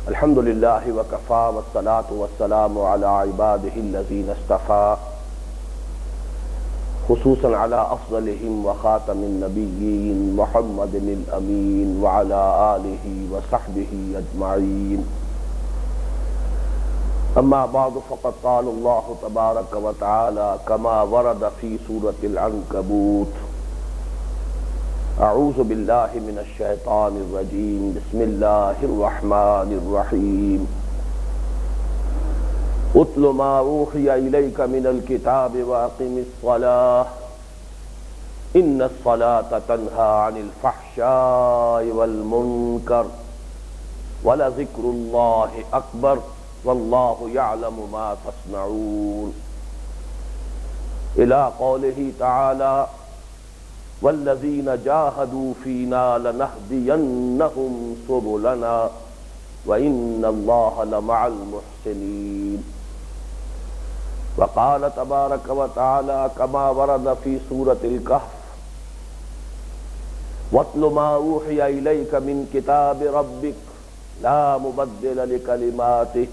الحمد لله وكفى والصلاة والسلام على عباده الذين اصطفى خصوصا على أفضلهم وخاتم النبيين محمد الأمين وعلى آله وصحبه أجمعين. أما بعد فقد قال الله تبارك وتعالى كما ورد في سورة العنكبوت: اعوذ باللہ من الشیطان الرجیم بسم اللہ الرحمن الرحیم اتل ما اوحی الیک من الکتاب واقم الصلاة ان الصلاة تنہی عن الفحشاء والمنکر ولذکر اللہ اکبر واللہ یعلم ما تصنعون. الى قولہ تعالی والذین جاہدوا فینا لنہدینہم سبلنا وإن اللہ لمع المحسنین. وقال تبارک وتعالی كما ورد في سورة الكهف واتل ما اوحی الیک من کتاب ربک لا مبدل لکلماته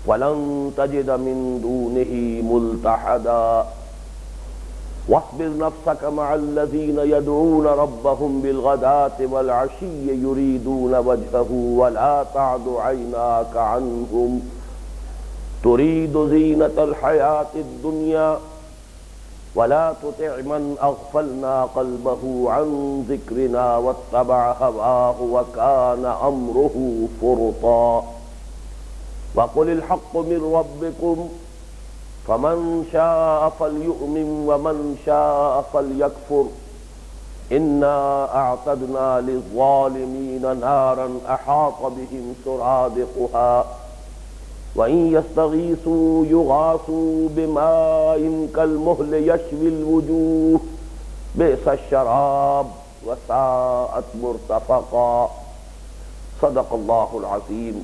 ولن تجد من دونه ملتحدا. واصبر نفسك مع الذين يدعون ربهم بالغداة والعشي يريدون وجهه ولا تعد عيناك عنهم تريد زينة الحياة الدنيا ولا تطع من أغفلنا قلبه عن ذكرنا واتبع هواه وكان أمره فرطا. وقل الحق من ربكم فمن شاء فليؤمن ومن شاء فليكفر إنا أعتدنا للظالمين نارا أحاط بهم سرادقها وإن يستغيثوا يغاثوا بماء كالمهل يشوي الوجوه بئس الشراب وساءت مرتفقا. صدق الله العظيم.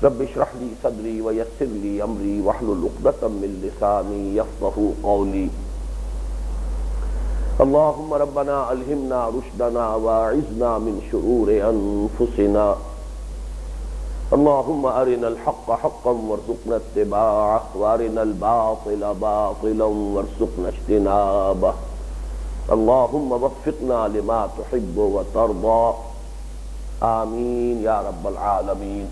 رب اشرح لي صدري ويسر لي امري واحلل عقدة من لساني يفقهوا قولي. اللهم ربنا الهمنا رشدنا واعذنا من شرور انفسنا. اللهم ارنا الحق حقا وارزقنا اتباعه وارنا الباطل باطلا وارزقنا اجتنابه. اللهم وفقنا لما تحب وترضى آمین یا رب العالمین.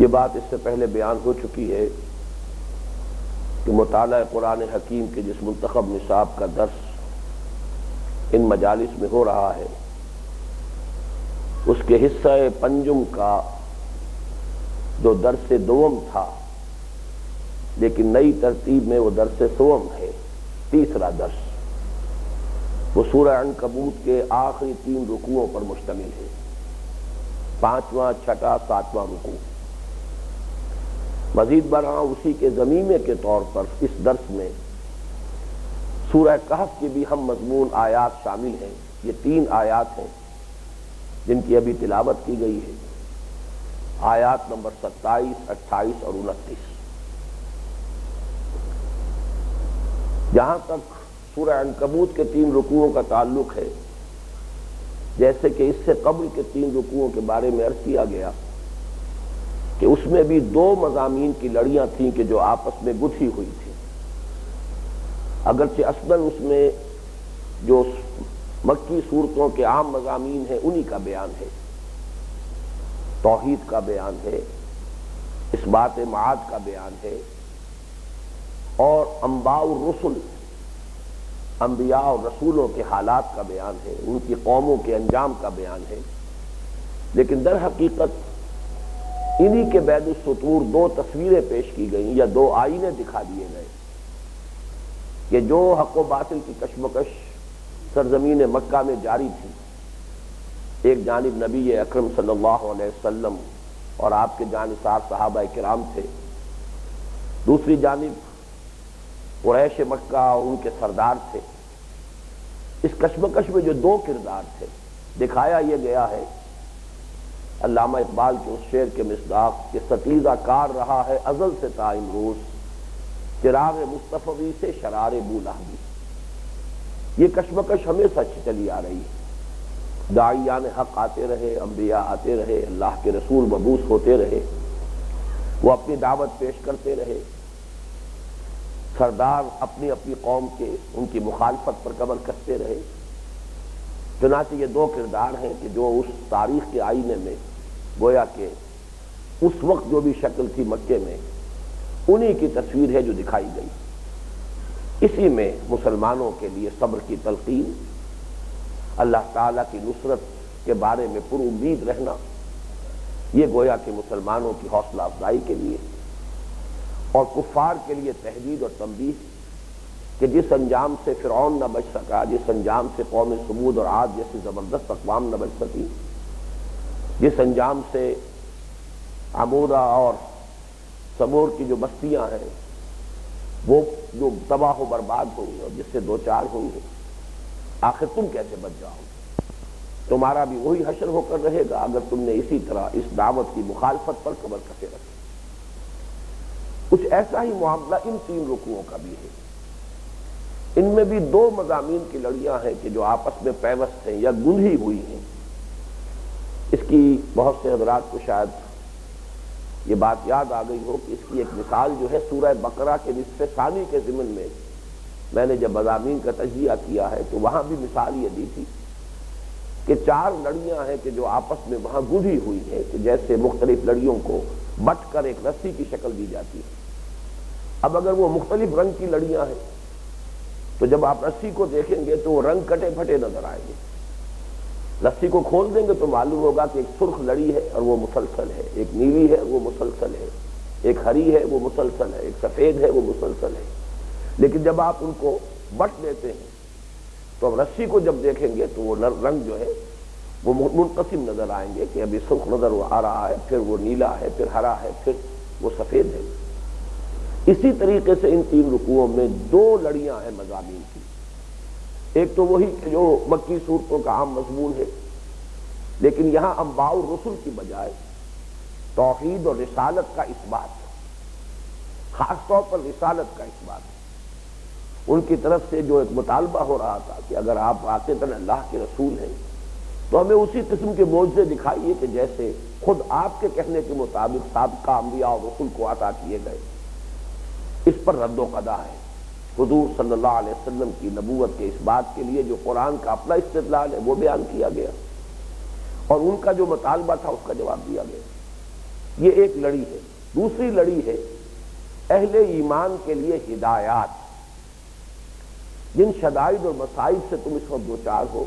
یہ بات اس سے پہلے بیان ہو چکی ہے کہ مطالعہ قرآن حکیم کے جس منتخب نصاب کا درس ان مجالس میں ہو رہا ہے اس کے حصہ پنجم کا جو درس دوم تھا لیکن نئی ترتیب میں وہ درس سوم ہے، تیسرا درس، وہ سورہ عنکبوت کے آخری 3 رکوعوں پر مشتمل ہے، 5واں، 6واں، 7واں رکوع. مزید برآں اسی کے ضمیمے کے طور پر اس درس میں سورہ کہف کی بھی ہم مضمون آیات شامل ہیں. یہ 3 آیات ہیں جن کی ابھی تلاوت کی گئی ہے، آیات نمبر 27، 28 اور 29. جہاں تک سورہ عنکبوت کے 3 رکوعوں کا تعلق ہے، جیسے کہ اس سے قبل کے 3 رکوعوں کے بارے میں عرض کیا گیا کہ اس میں بھی 2 مضامین کی لڑیاں تھیں کہ جو آپس میں گتھی ہوئی تھیں. اگرچہ اصلاً اس میں جو مکی صورتوں کے عام مضامین ہیں انہی کا بیان ہے، توحید کا بیان ہے، اثبات معاد کا بیان ہے اور انباء الرسل، انبیاء اور رسولوں کے حالات کا بیان ہے، ان کی قوموں کے انجام کا بیان ہے. لیکن در حقیقت انہی کے بین السطور 2 تصویریں پیش کی گئیں یا 2 آئینے دکھا دیے گئے کہ جو حق و باطل کی کشمکش سرزمین مکہ میں جاری تھی. ایک جانب نبی اکرم صلی اللہ علیہ وسلم اور آپ کے جانثار صحابہ کرام تھے، دوسری جانب قریش مکہ اور ان کے سردار تھے. اس کشمکش میں جو 2 کردار تھے دکھایا یہ گیا ہے، علامہ اقبال کے اس شعر کے مصداق کہ ستیزہ کار رہا ہے ازل سے تا امروز چراغ مصطفی سے شرار بولہبی. یہ کشمکش ہمیشہ چلی آ رہی ہے داعیان حق آتے رہے، انبیاء آتے رہے، اللہ کے رسول مبعوث ہوتے رہے، وہ اپنی دعوت پیش کرتے رہے، سردار اپنی اپنی قوم کے ان کی مخالفت پر قبر کستے رہے۔ چنانچہ یہ دو کردار ہیں کہ جو اس تاریخ کے آئینے میں گویا کہ اس وقت جو بھی شکل تھی مکے میں، انہی کی تصویر ہے جو دکھائی گئی۔ اسی میں مسلمانوں کے لیے صبر کی تلقین، اللہ تعالیٰ کی نصرت کے بارے میں پر امید رہنا، یہ گویا کہ مسلمانوں کی حوصلہ افزائی کے لیے اور کفار کے لیے تحدید اور تنبیہ کہ جس انجام سے فرعون نہ بچ سکا، جس انجام سے قوم سمود اور عاد جیسی زبردست اقوام نہ بچ سکی، جس انجام سے عمودہ اور سمور کی جو بستیاں ہیں وہ جو تباہ و برباد ہوئی اور جس سے دو چار ہوئی ہیں، آخر تم کیسے بچ جاؤ؟ تمہارا بھی وہی حشر ہو کر رہے گا اگر تم نے اسی طرح اس دعوت کی مخالفت پر قبر کسے رکھے۔ کچھ ایسا ہی معاملہ ان تین رکوعوں کا بھی ہے۔ ان میں بھی دو مضامین کی لڑیاں ہیں کہ جو آپس میں پیوست ہیں یا گندھی ہوئی ہیں۔ اس کی بہت سے حضرات کو شاید یہ بات یاد آ گئی ہو کہ اس کی ایک مثال جو ہے سورہ بقرہ کے نصف ثانی کے ضمن میں نے جب مضامین کا تجزیہ کیا ہے تو وہاں بھی مثال یہ دی تھی کہ چار لڑیاں ہیں کہ جو آپس میں وہاں گندھی ہوئی ہیں کہ جیسے مختلف لڑیوں کو بٹ کر ایک رسی کی شکل دی جاتی ہے۔ اب اگر وہ مختلف رنگ کی لڑیاں ہیں تو جب آپ رسی کو دیکھیں گے تو وہ رنگ کٹے پھٹے نظر آئیں گے۔ رسی کو کھول دیں گے تو معلوم ہوگا کہ ایک سرخ لڑی ہے اور وہ مسلسل ہے، ایک نیلی ہے وہ مسلسل ہے، ایک ہری ہے وہ مسلسل ہے، ایک سفید ہے وہ مسلسل ہے۔ لیکن جب آپ ان کو بٹ دیتے ہیں تو اب رسی کو جب دیکھیں گے تو وہ رنگ جو ہے وہ منقسم نظر آئیں گے کہ ابھی سرخ نظر آ رہا ہے، پھر وہ نیلا ہے، پھر ہرا ہے، پھر وہ سفید ہے۔ اسی طریقے سے ان تین رکوعوں میں دو لڑیاں ہیں مضامین کی۔ ایک تو وہی کہ جو مکی صورتوں کا عام مضمون ہے، لیکن یہاں انباء الرسل کی بجائے توحید اور رسالت کا اثبات، خاص طور پر رسالت کا اثبات۔ ان کی طرف سے جو ایک مطالبہ ہو رہا تھا کہ اگر آپ واقعتاً اللہ کے رسول ہیں تو ہمیں اسی قسم کے معجزے دکھائیے کہ جیسے خود آپ کے کہنے کے مطابق سابقہ انبیاء اور رسل کو عطا کیے گئے۔ اس پر رد و قدا ہے۔ حضور صلی اللہ علیہ وسلم کی نبوت کے اس بات کے لیے جو قرآن کا اپنا استدلال ہے وہ بیان کیا گیا اور ان کا جو مطالبہ تھا اس کا جواب دیا گیا۔ یہ ایک لڑی ہے۔ دوسری لڑی ہے اہل ایمان کے لیے ہدایات، جن شدائد اور مصائب سے تم اس وقت دوچار ہو،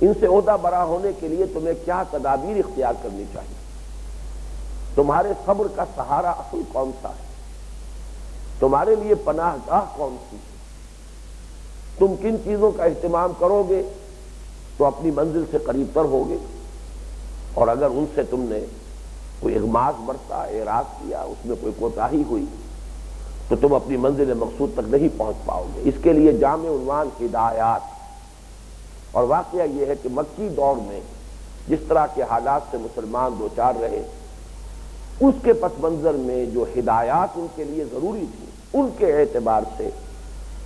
ان سے عہدہ برا ہونے کے لیے تمہیں کیا تدابیر اختیار کرنی چاہیے، تمہارے صبر کا سہارا اصل کون سا ہے، تمہارے لیے پناہ گاہ کون سی ہے، تم کن چیزوں کا اہتمام کرو گے تو اپنی منزل سے قریب تر ہوگے، اور اگر ان سے تم نے کوئی اغماض برتا، اعراض کیا، اس میں کوئی کوتاہی ہوئی تو تم اپنی منزل مقصود تک نہیں پہنچ پاؤ گے۔ اس کے لیے جامع عنوان ہدایات۔ اور واقعہ یہ ہے کہ مکی دور میں جس طرح کے حالات سے مسلمان دوچار رہے، اس کے پس منظر میں جو ہدایات ان کے لیے ضروری تھی، ان کے اعتبار سے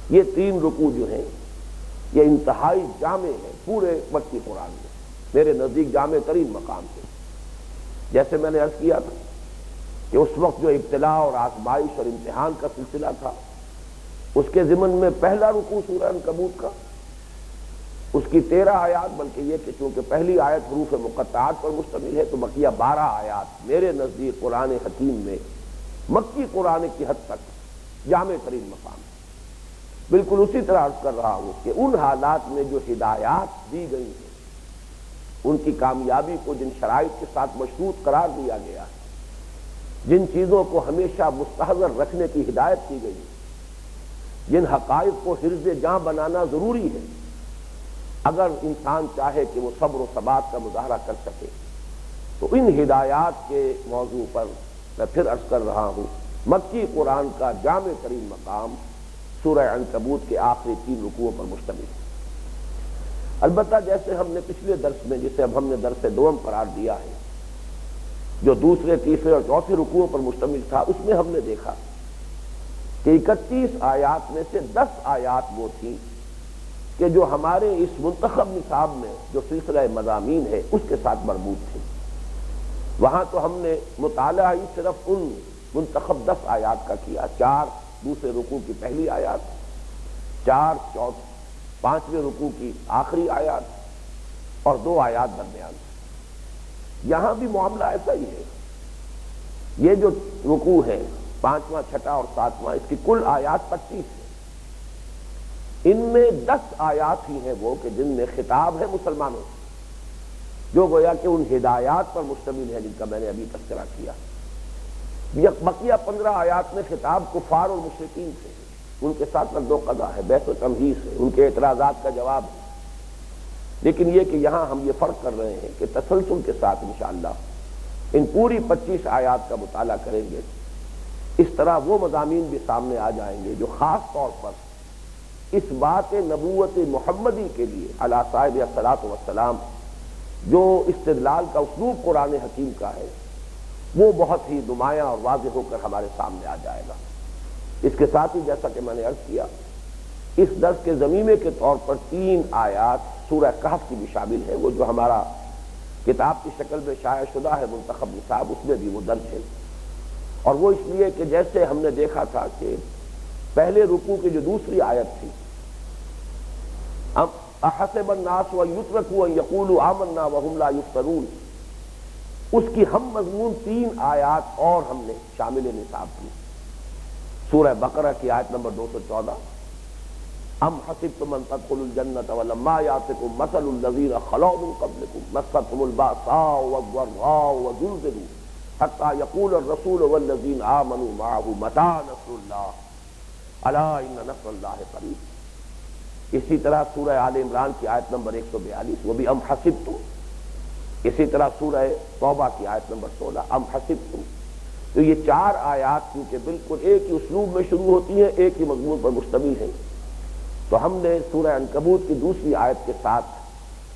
یہ تین رکوع جو ہیں یہ انتہائی جامع ہیں پورے مکی قرآن میں، میرے نزدیک جامع ترین مقام ہے۔ جیسے میں نے عرض کیا تھا کہ اس وقت جو ابتلاء اور آزمائش اور امتحان کا سلسلہ تھا، اس کے ضمن میں پہلا رکوع سورہ عنکبوت کا، اس کی 13 آیات، بلکہ یہ کہ چونکہ پہلی آیت حروف مقطعات پر مشتمل ہے تو بقیہ 12 آیات میرے نزدیک قرآن حکیم میں مکی قرآن کی حد تک جامع ترین مقام ہے۔ بالکل اسی طرح عرض کر رہا ہوں کہ ان حالات میں جو ہدایات دی گئی ہیں، ان کی کامیابی کو جن شرائط کے ساتھ مشروط قرار دیا گیا ہے، جن چیزوں کو ہمیشہ مستحضر رکھنے کی ہدایت کی گئی ہے، جن حقائق کو حرز جاں بنانا ضروری ہے اگر انسان چاہے کہ وہ صبر و ثبات کا مظاہرہ کر سکے، تو ان ہدایات کے موضوع پر میں پھر عرض کر رہا ہوں مکی قرآن کا جامع ترین مقام سورہ عنکبوت کے آخری 3 رکوعوں پر مشتمل ہے۔ البتہ جیسے ہم نے پچھلے درس میں، جسے اب ہم نے درس دوم قرار دیا ہے، جو دوسرے، تیسرے اور چوتھے رکوعوں پر مشتمل تھا، اس میں ہم نے دیکھا کہ 31 آیات میں سے 10 آیات وہ تھیں کہ جو ہمارے اس منتخب نصاب میں جو سلسلہ مضامین ہے اس کے ساتھ مربوط تھے۔ وہاں تو ہم نے مطالعہ ہی صرف ان منتخب 10 آیات کا کیا، 4 دوسرے رکوع کی پہلی آیات، 4 5ویں رکوع کی آخری آیات اور 2 آیات درمیان۔ یہاں بھی معاملہ ایسا ہی ہے، یہ جو رکوع ہے 5واں 6واں اور 7واں، اس کی کل آیات 25 ہے، ان میں 10 آیات ہی ہیں وہ کہ جن میں خطاب ہے مسلمانوں سے، جو گویا کہ ان ہدایات پر مشتمل ہے جن کا میں نے ابھی تذکرہ کیا۔ بقیہ 15 آیات میں خطاب کفار اور مشرکین سے ہے، ان کے ساتھ رد و قضا ہے، بحث و تمہیز ہے، ان کے اعتراضات کا جواب ہے۔ لیکن یہ کہ یہاں ہم یہ فرق کر رہے ہیں کہ تسلسل کے ساتھ انشاءاللہ ان پوری 25 آیات کا مطالعہ کریں گے، اس طرح وہ مضامین بھی سامنے آ جائیں گے جو خاص طور پر اس بات نبوت محمدی کے لیے علی صاحب الصلاۃ والسلام جو استدلال کا اسلوب قرآن حکیم کا ہے وہ بہت ہی نمایاں اور واضح ہو کر ہمارے سامنے آ جائے گا۔ اس کے ساتھ ہی جیسا کہ میں نے عرض کیا، اس درس کے ضمیمے کے طور پر 3 آیات سورہ کہف کی بھی شامل ہے، وہ جو ہمارا کتاب کی شکل میں شائع شدہ ہے منتخب نصاب، اس میں بھی وہ درج ہے۔ اور وہ اس لیے کہ جیسے ہم نے دیکھا تھا کہ پہلے رکوع کی جو دوسری آیت تھی، احسب الناس ان یترکوا ان یقولوا آمنا وهم لا یفتنون، اس کی ہم مضمون 3 آیات اور ہم نے شامل نصاب کی۔ سورہ بقرہ کی آیت نمبر 214، ام حسبتم ان تدخلوا الجنة ولما یأتکم مثل الذین خلوا من قبلکم مستهم البأساء والضراء وزلزلوا حتى يقول الرسول والذین آمنوا معه متى نصر اللہ الا ان نصر اللہ قریب۔ اسی طرح سورہ آل عمران کی آیت نمبر 142، وہ بھی ام حسبتم۔ اسی طرح سورہ توبہ کی آیت نمبر 16، ام حسبتم۔ تو یہ 4 آیات کیونکہ بالکل ایک ہی اسلوب میں شروع ہوتی ہیں، ایک ہی مضمون پر مشتمل ہیں، تو ہم نے سورہ عنکبوت کی دوسری آیت کے ساتھ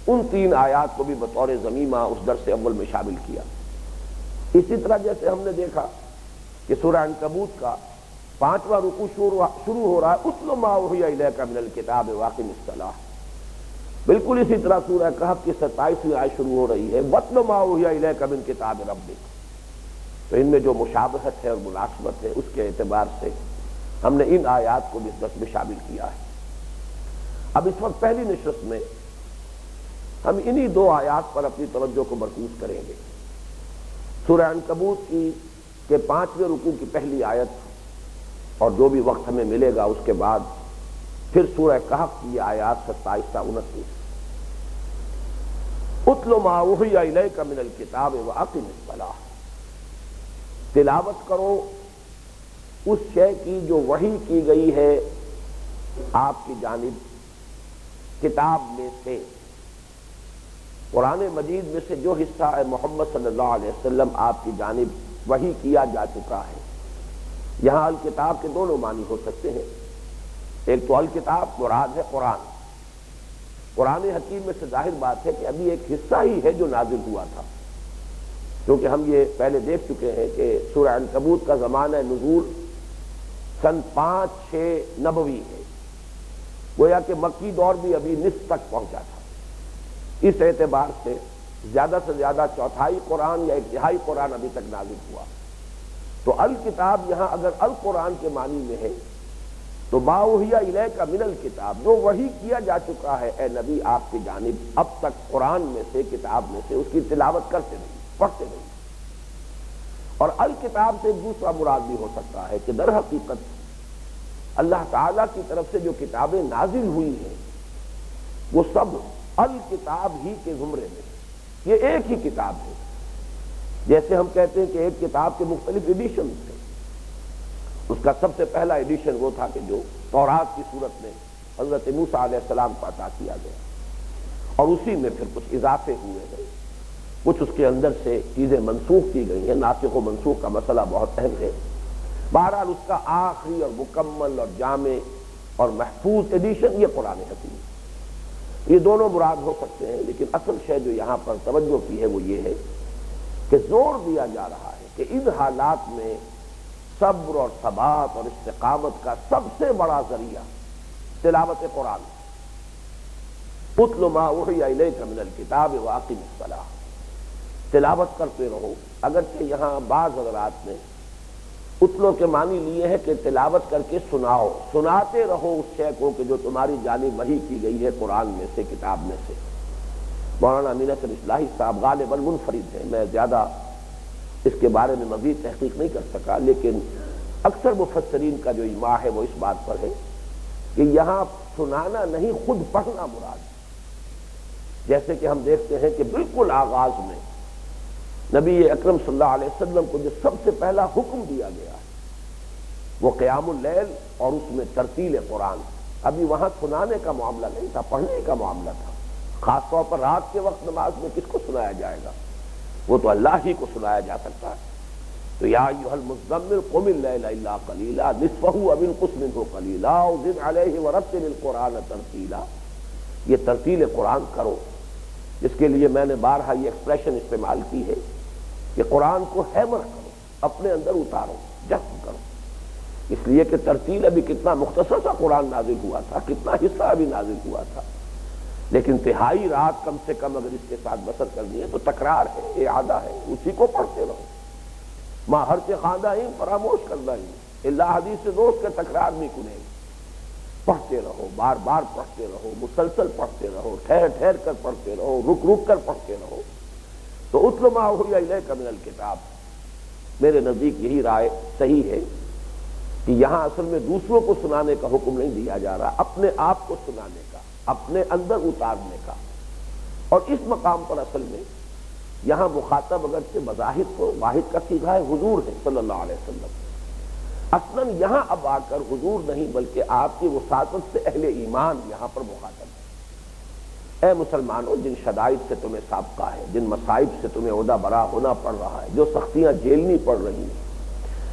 ان 3 آیات کو بھی بطور ضمیمہ اس درس اول میں شامل کیا۔ اسی طرح جیسے ہم نے دیکھا کہ سورہ عنکبوت کا 5واں رکوع شروع ہو رہا ہے اتل ما اوحی الیک من الکتاب واقم الصلاۃ، بالکل اسی طرح سورہ کہف کی 27ویں آیت شروع ہو رہی ہے واتل ما اوحی الیک من کتاب ربک۔ تو ان میں جو مشابہت ہے اور مناسبت ہے اس کے اعتبار سے ہم نے ان آیات کو بھی اس درس میں شامل کیا ہے۔ اب اس وقت پہلی نشست میں ہم انہی 2 آیات پر اپنی توجہ کو مرکوز کریں گے، سورہ عنکبوت کی کہ 5ویں رکوع کی پہلی آیت اور جو بھی وقت ہمیں ملے گا اس کے بعد پھر سورہ کہف کی یہ آیات 27 تا 29۔ اتل ما اوحی الیک من الکتاب واقم الصلاۃ، تلاوت کرو اس شے کی جو وحی کی گئی ہے آپ کی جانب کتاب میں سے، قرآن مجید میں سے جو حصہ ہے محمد صلی اللہ علیہ وسلم آپ کی جانب وحی کیا جا چکا ہے۔ یہاں الکتاب کے دونوں معنی ہو سکتے ہیں، ایک تو الکتاب مراد ہے قرآن، قرآن حکیم میں سے ظاہر بات ہے کہ ابھی ایک حصہ ہی ہے جو نازل ہوا تھا، کیونکہ ہم یہ پہلے دیکھ چکے ہیں کہ سورہ عنکبوت کا زمانہ نزول سن 5-6 نبوی ہے، گویا کہ مکی دور بھی ابھی نصف تک پہنچا تھا۔ اس اعتبار سے زیادہ سے زیادہ چوتھائی قرآن یا 1/3 قرآن ابھی تک نازل ہوا۔ تو الکتاب یہاں اگر القرآن کے معنی میں ہے تو ما اوحی الیک من الکتاب، جو وحی کیا جا چکا ہے اے نبی آپ کی جانب اب تک قرآن میں سے، کتاب میں سے، اس کی تلاوت کرتے نہیں، پڑھتے نہیں۔ اور الکتاب سے دوسرا مراد بھی ہو سکتا ہے کہ در حقیقت اللہ تعالیٰ کی طرف سے جو کتابیں نازل ہوئی ہیں وہ سب الکتاب ہی کے زمرے میں، یہ ایک ہی کتاب ہے۔ جیسے ہم کہتے ہیں کہ ایک کتاب کے مختلف ایڈیشن تھے، اس کا سب سے پہلا ایڈیشن وہ تھا کہ جو تورات کی صورت میں حضرت موسیٰ علیہ السلام کو عطا کیا گیا، اور اسی میں پھر کچھ اضافے ہوئے ہیں، کچھ اس کے اندر سے چیزیں منسوخ کی گئی ہیں۔ ناسخ و منسوخ کا مسئلہ بہت اہم ہے۔ بہرحال اس کا آخری اور مکمل اور جامع اور محفوظ ایڈیشن یہ قرآن حکیم، یہ دونوں مراد ہو سکتے ہیں، لیکن اصل شے جو یہاں پر توجہ کی ہے وہ یہ ہے کہ زور دیا جا رہا ہے کہ ان حالات میں صبر اور ثبات اور استقامت کا سب سے بڑا ذریعہ تلاوت قرآن، اتل ما اوحی الیک من الکتاب واقم الصلاۃ، تلاوت کرتے رہو۔ اگرچہ یہاں بعض حضرات نے اتلو کے معنی لیے ہیں کہ تلاوت کر کے سناؤ، سناتے رہو اس شے کو کہ جو تمہاری جانب وحی کی گئی ہے قرآن میں سے، کتاب میں سے۔ مولانا امین اصغر اصلاحی صاحب غالباً منفرد ہیں، میں زیادہ اس کے بارے میں مزید تحقیق نہیں کر سکا، لیکن اکثر مفسرین کا جو اجماع ہے وہ اس بات پر ہے کہ یہاں سنانا نہیں، خود پڑھنا مراد ہے۔ جیسے کہ ہم دیکھتے ہیں کہ بالکل آغاز میں نبی اکرم صلی اللہ علیہ وسلم کو جو سب سے پہلا حکم دیا گیا ہے وہ قیام اللیل اور اس میں ترتیل قرآن۔ ابھی وہاں سنانے کا معاملہ نہیں تھا، پڑھنے کا معاملہ تھا۔ خاص طور پر رات کے وقت نماز میں کس کو سنایا جائے گا؟ وہ تو اللہ ہی کو سنایا جا سکتا ہے۔ تو یا ایھا المزمل قم اللیل الا قلیلا نصفہ او انقص منہ قلیلا او زد علیہ ورتل القرآن ترتیلا، یہ ترتیل قرآن کرو، جس کے لیے میں نے بارہا یہ ایکسپریشن استعمال کی ہے کہ قرآن کو ہیمر کرو، اپنے اندر اتارو، جذب کرو۔ اس لیے کہ ترتیل ابھی کتنا مختصر سا قرآن نازل ہوا تھا، کتنا حصہ ابھی نازل ہوا تھا، لیکن تہائی رات کم سے کم اگر اس کے ساتھ بسر کرنی ہے تو تکرار ہے، اعادہ ہے، اسی کو پڑھتے رہو۔ ماں ہر سے خواندہ ہی فراموش کردہ ہی اللہ حدیث سے دوست کا تکرار نہیں کنے، پڑھتے رہو، بار بار پڑھتے رہو، مسلسل پڑھتے رہو، ٹھہر ٹھہر کر پڑھتے رہو، رک رک کر پڑھتے رہو۔ تو اتل ما اوحی الیک من الکتاب، میرے نزدیک یہی رائے صحیح ہے کہ یہاں اصل میں دوسروں کو سنانے کا حکم نہیں دیا جا رہا، اپنے آپ کو سنانے کا، اپنے اندر اتارنے کا۔ اور اس مقام پر اصل میں یہاں مخاطب اگرچہ بظاہر تو واحد کا صیغہ ہے، حضور ہے صلی اللہ علیہ وسلم، اصلاً یہاں اب آ کر حضور نہیں بلکہ آپ کی وساطت سے اہل ایمان یہاں پر مخاطب ہے۔ اے مسلمانوں، جن شدائد سے تمہیں سابقہ ہے، جن مصائب سے تمہیں عہدہ برا ہونا پڑ رہا ہے، جو سختیاں جھیلنی پڑ رہی ہیں،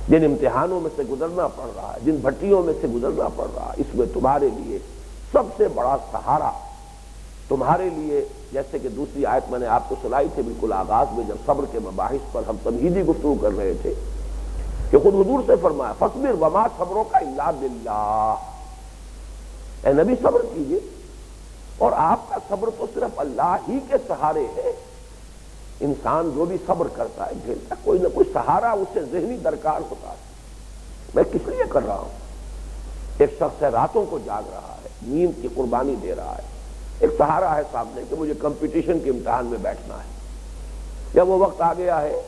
جن امتحانوں میں سے گزرنا پڑ رہا ہے، جن بھٹیوں میں سے گزرنا پڑ رہا ہے، اس میں تمہارے لیے سب سے بڑا سہارا تمہارے لیے، جیسے کہ دوسری آیت میں نے آپ کو سنائی تھی بالکل آغاز میں جب صبر کے مباحث پر ہم تمہیدی گفتگو کر رہے تھے، کہ خود حضور سے فرمایا فاصبر وما صبرک الا باللہ، اے نبی صبر کیجئے، اور آپ کا صبر تو صرف اللہ ہی کے سہارے ہے۔ انسان جو بھی صبر کرتا ہے جھیلتا، کوئی نہ کوئی سہارا اسے ذہنی درکار ہوتا ہے۔ میں کس لیے کر رہا ہوں؟ ایک شخص ہے راتوں کو جاگ رہا ہے، نیند کی قربانی دے رہا ہے، ایک سہارا ہے سامنے کہ مجھے کمپٹیشن کے امتحان میں بیٹھنا ہے، یا وہ وقت آ گیا ہے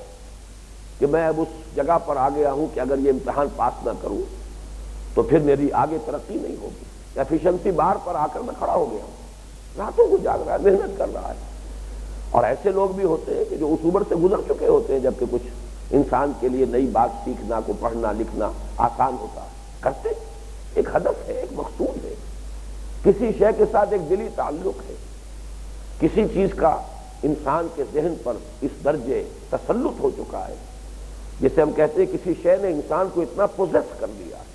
کہ میں اب اس جگہ پر آ گیا ہوں کہ اگر یہ امتحان پاس نہ کروں تو پھر میری آگے ترقی نہیں ہوگی، ایفیشنسی بار پر آ کر میں کھڑا ہو گیا ہوں، راتوں کو جاگ رہا ہے، محنت کر رہا ہے۔ اور ایسے لوگ بھی ہوتے ہیں کہ جو اس عمر سے گزر چکے ہوتے ہیں جبکہ کچھ انسان کے لیے نئی بات سیکھنا، کو پڑھنا لکھنا آسان ہوتا ہے، کرتے ایک ہدف ہے، ایک مقصود ہے، کسی شے کے ساتھ ایک دلی تعلق ہے، کسی چیز کا انسان کے ذہن پر اس درجے تسلط ہو چکا ہے، جسے ہم کہتے ہیں کسی شے نے انسان کو اتنا پوزیس کر لیا ہے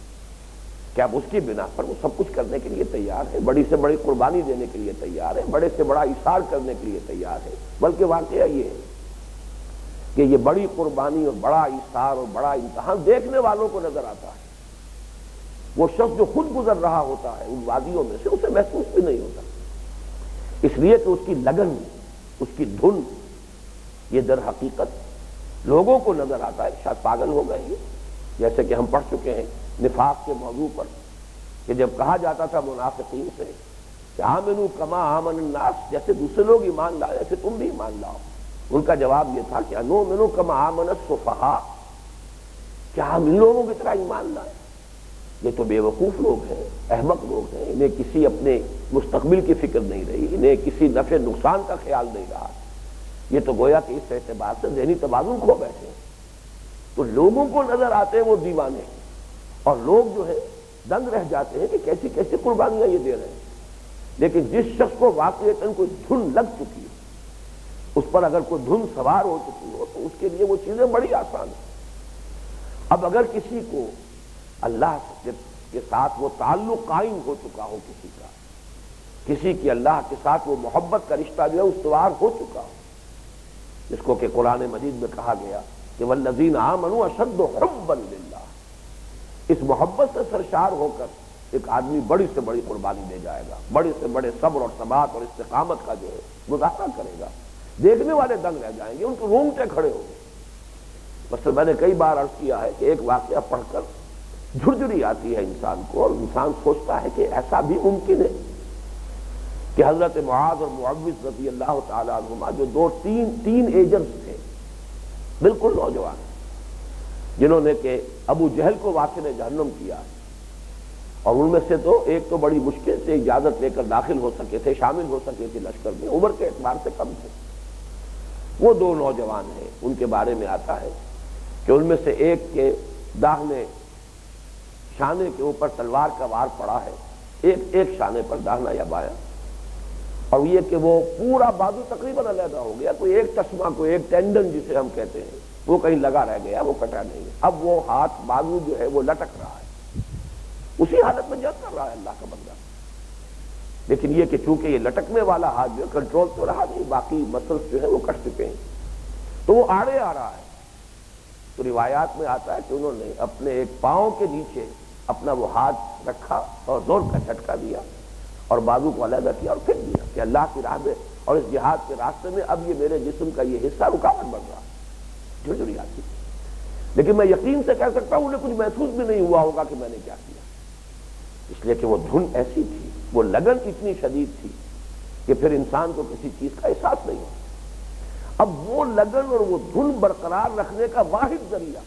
کہ اب اس کی بنا پر وہ سب کچھ کرنے کے لیے تیار ہے، بڑی سے بڑی قربانی دینے کے لیے تیار ہے، بڑے سے بڑا ایثار کرنے کے لیے تیار ہے۔ بلکہ واقعہ یہ ہے کہ یہ بڑی قربانی اور بڑا ایثار اور بڑا امتحان دیکھنے والوں کو نظر آتا ہے، وہ شخص جو خود گزر رہا ہوتا ہے ان وادیوں میں سے اسے محسوس بھی نہیں ہوتا، اس لیے کہ اس کی لگن، اس کی دھن، یہ در حقیقت لوگوں کو نظر آتا ہے شاید پاگل ہو گئے، جیسے کہ ہم پڑھ چکے ہیں نفاق کے موضوع پر کہ جب کہا جاتا تھا منافقین سے کہ آمنوا کما آمن الناس، جیسے دوسرے لوگ ایمان لائے ایسے تم بھی ایمان لاؤ، ان کا جواب یہ تھا کہ انؤمن کما آمن السفہاء، کیا ہم ان لوگوں کی طرح ایمان لائیں؟ یہ تو بے وقوف لوگ ہیں، احمق لوگ ہیں، انہیں کسی اپنے مستقبل کی فکر نہیں رہی، انہیں کسی نفع نقصان کا خیال نہیں رہا، یہ تو گویا کہ اس اعتبار سے ذہنی توازن کھو بیٹھے ہیں۔ تو لوگوں کو نظر آتے ہیں وہ دیوانے، اور لوگ جو ہے دنگ رہ جاتے ہیں کہ کیسی کیسی قربانیاں یہ دے رہے ہیں۔ لیکن جس شخص کو واقعتاً کوئی دھن لگ چکی ہے، اس پر اگر کوئی دھن سوار ہو چکی ہو تو اس کے لیے وہ چیزیں بڑی آسان ہیں۔ اب اگر کسی کو اللہ کے ساتھ وہ تعلق قائم ہو چکا ہو، کسی کی اللہ کے ساتھ وہ محبت کا رشتہ جو ہے استوار ہو چکا ہو، جس کو کہ قرآن مجید میں کہا گیا کہ والذین آمنوا اشد حبا للہ، اس محبت سے سرشار ہو کر ایک آدمی بڑی سے بڑی قربانی دے جائے گا، بڑے سے بڑے صبر اور ثبات اور استقامت کا جو ہے مظاہرہ کرے گا، دیکھنے والے دنگ رہ جائیں گے، ان کے رونگٹے کھڑے ہوں گے۔ بس میں نے کئی بار عرض کیا ہے کہ ایک واقعہ پڑھ کر جھرجھری آتی ہے انسان کو، اور انسان سوچتا ہے کہ ایسا بھی ممکن ہے کہ حضرت معاذ اور معوذ رضی اللہ تعالیٰ عنہما جو تین ایجنٹس تھے، بالکل نوجوان، جنہوں نے کہ ابو جہل کو واصل جہنم کیا، اور ان میں سے تو ایک تو بڑی مشکل سے اجازت لے کر داخل ہو سکے تھے، شامل ہو سکے تھے لشکر میں، عمر کے اعتبار سے کم تھے، وہ دو نوجوان ہیں، ان کے بارے میں آتا ہے کہ ان میں سے ایک کے داہنے شانے کے اوپر تلوار کا وار پڑا ہے، ایک شانے پر، داہنا یا بایاں، اور یہ کہ وہ پورا بازو تقریباً علیحدہ ہو گیا، کوئی ایک چشمہ، کوئی ایک ٹینڈن جسے ہم کہتے ہیں وہ کہیں لگا رہ گیا، وہ کٹا نہیں ہے۔ اب وہ ہاتھ بازو جو ہے وہ لٹک رہا ہے، اسی حالت میں جنگ کر رہا ہے اللہ کا بندہ، لیکن یہ کہ چونکہ یہ لٹکنے والا ہاتھ جو ہے کنٹرول تو رہا نہیں، باقی مسلس جو ہے وہ کٹ چکے ہیں، تو وہ آڑے آ رہا ہے۔ تو روایات میں آتا ہے کہ انہوں نے اپنے ایک پاؤں کے نیچے اپنا وہ ہاتھ رکھا اور زور کا جھٹکا دیا اور بازو کو علیحدہ کیا اور پھینک دیا کہ اللہ کی راہ میں اور اس جہاد کے راستے میں اب یہ میرے جسم کا یہ حصہ رکاوٹ بن رہا ہے، جھرجھری آتی۔ لیکن میں یقین سے کہہ سکتا ہوں انہیں کچھ محسوس بھی نہیں ہوا ہوگا کہ میں نے کیا کیا، اس لیے کہ وہ دھن ایسی تھی، وہ لگن اتنی شدید تھی کہ پھر انسان کو کسی چیز کا احساس نہیں ہوتا۔ اب وہ لگن اور وہ دھن برقرار رکھنے کا واحد ذریعہ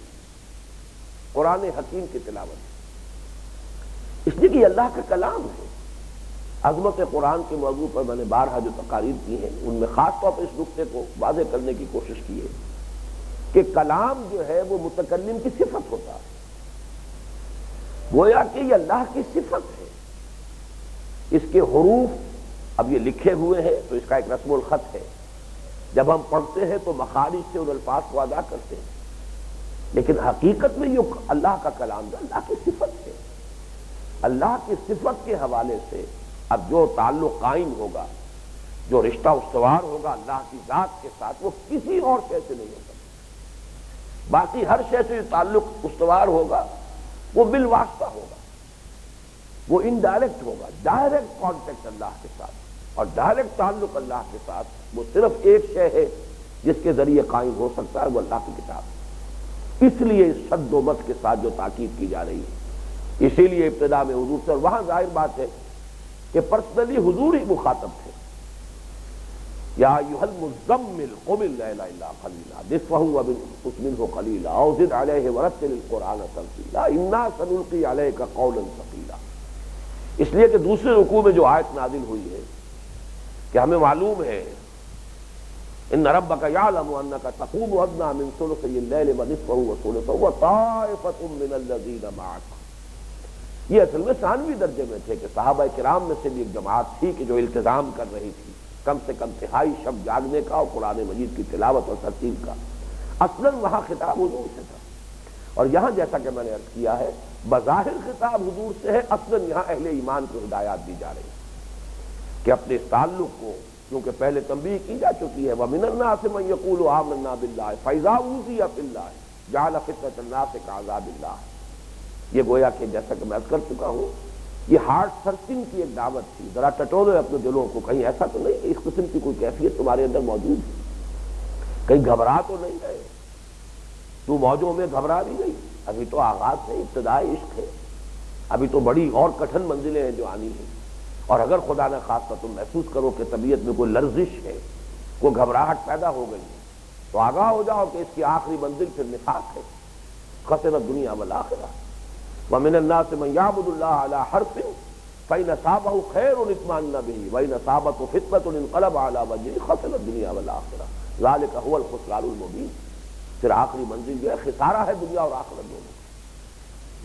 قرآن حکیم کی تلاوت ہے، اس لیے کہ یہ اللہ کا کلام ہے۔ عظمت قرآن کے موضوع پر میں نے بارہا جو تقاریر کی ہیں ان میں خاص طور پر اس نقطے کو واضح کرنے کی کوشش کی ہے کہ کلام جو ہے وہ متکلم کی صفت ہوتا ہے، گویا کہ یہ اللہ کی صفت ہے۔ اس کے حروف اب یہ لکھے ہوئے ہیں تو اس کا ایک رسم الخط ہے، جب ہم پڑھتے ہیں تو مخارج سے ان الفاظ کو ادا کرتے ہیں، لیکن حقیقت میں یہ اللہ کا کلام جو اللہ کی صفت ہے، اللہ کی صفت کے حوالے سے اب جو تعلق قائم ہوگا، جو رشتہ استوار ہوگا اللہ کی ذات کے ساتھ، وہ کسی اور شے سے نہیں ہوگا۔ باقی ہر شے سے تعلق استوار ہوگا وہ بالواسطہ ہوگا، وہ انڈائریکٹ ہوگا۔ ڈائریکٹ کانٹیکٹ اللہ کے ساتھ اور ڈائریکٹ تعلق اللہ کے ساتھ وہ صرف ایک شے ہے جس کے ذریعے قائم ہو سکتا ہے، وہ اللہ کی کتاب۔ اس لیے اس شد و مت کے ساتھ جو تاکید کی جا رہی ہے، اسی لیے ابتدا میں حضور سے، اور وہاں ظاہر بات ہے کہ پرسنلی حضور ہی مخاطب تھے۔ یا ایھا المزمل قم اللیل الا قلیلا نصفہ وانقص منہ قلیلا او زد علیہ ورتل القرآن ترتیلا انا سنلقی علیک قولا ثقیلا۔ اس لیے کہ دوسرے رکوع میں جو آیت نازل ہوئی ہے کہ ہمیں معلوم ہے ان ربک یعلم انک تقوم ادنی من ثلثی اللیل ونصفہ وثلثہ وطائفۃ من الذین معک۔ یہ اصل میں ثانوی درجے میں تھے کہ صحابہ کرام میں سے بھی ایک جماعت تھی کہ جو التزام کر رہی تھی کم سے کم تہائی شب جاگنے کا اور قرآن مجید کی تلاوت اور ترتیل کا۔ اصلاً وہاں خطاب حضور سے تھا، اور یہاں جیسا کہ میں نے عرض کیا ہے بظاہر خطاب حضور سے ہے، اصلاً یہاں اہل ایمان کو ہدایات دی جا رہی ہے کہ اپنے اس تعلق کو، کیونکہ پہلے تنبیہ کی جا چکی ہے وَمِنَ النَّاسِ مَن يَقُولُ آمَنَّا بِاللَّهِ فَإِذَا أُوذِيَ فِي اللَّهِ جَعَلَ فِتْنَةَ النَّاسِ كَعَذَابِ اللَّهِ۔ یہ گویا کہ جیسا کہ میں عرض کر چکا ہوں یہ ہارٹ سرچنگ کی ایک دعوت تھی، ذرا ٹٹولے اپنے دلوں کو، کہیں ایسا تو نہیں کہ اس قسم کی کوئی کیفیت تمہارے اندر موجود ہے، کہیں گھبرا تو نہیں گئے، تو موجوں میں گھبرا بھی گئی، ابھی تو آغاز ہے، ابتدائی عشق ہے، ابھی تو بڑی اور کٹھن منزلیں ہیں جو آنی ہیں، اور اگر خدا نہ خواستہ تم محسوس کرو کہ طبیعت میں کوئی لرزش ہے، کوئی گھبراہٹ پیدا ہو گئی ہے، تو آگاہ ہو جاؤ کہ اس کی آخری منزل پھر نفاق ہے، خسر الدنیا والآخرہ۔ وَمِنَ النَّاسِ مَن يَعْبُدُ اللَّهَ عَلَىٰ حَرْفٍ فَإِنْ أَصَابَهُ خَيْرٌ اطْمَأَنَّ بِهِ وَإِنْ أَصَابَتْهُ فِتْنَةٌ انقلب عَلَىٰ وَجْهِهِ خَسِرَ الدُّنْيَا وَالْآخِرَةَ ذَلِكَ هُوَ الْخُسْرَانُ الْمُبِينُ۔ پھر آخری منزل جو ہے خسارہ ہے دنیا اور آخرت دونوں۔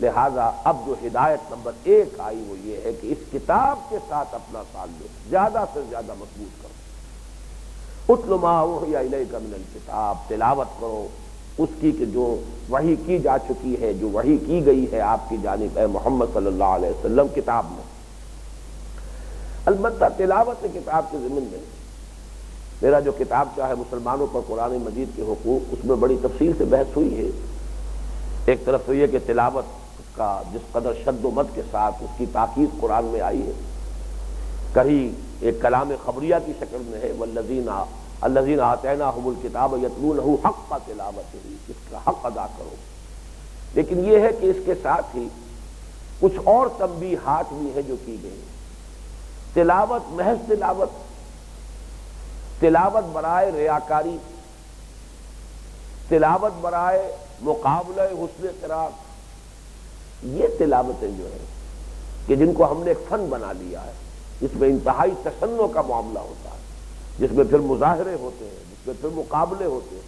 لہذا اب جو ہدایت نمبر 1 آئی وہ یہ ہے کہ اس کتاب کے ساتھ اپنا تعلق زیادہ سے زیادہ مضبوط کرو۔ اتل ما اوحی الیک من الکتاب، تلاوت کرو اس کی کہ جو وحی کی جا چکی ہے، جو وحی کی گئی ہے آپ کی جانب اے محمد صلی اللہ علیہ وسلم کتاب میں۔ البتہ تلاوت کتاب کے ضمن میں میرا جو کتاب چاہے مسلمانوں پر قرآن مجید کے حقوق، اس میں بڑی تفصیل سے بحث ہوئی ہے۔ ایک طرف تو یہ کہ تلاوت کا جس قدر شد و مد کے ساتھ اس کی تاکید قرآن میں آئی ہے، کہیں ایک کلام خبریہ کی شکل میں ہے، الذین آتیناہم الکتاب یتلونہ حق تلاوتہ، اس کا حق ادا کرو، لیکن یہ ہے کہ اس کے ساتھ ہی کچھ اور تنبیہات بھی ہیں جو کی گئی۔ تلاوت محض تلاوت برائے ریاکاری، تلاوت برائے مقابلہ حسن قرات، یہ تلاوتیں جو ہیں کہ جن کو ہم نے ایک فن بنا لیا ہے، جس میں انتہائی تشنع کا معاملہ ہوتا ہے، جس میں پھر مظاہرے ہوتے ہیں، جس میں پھر مقابلے ہوتے ہیں،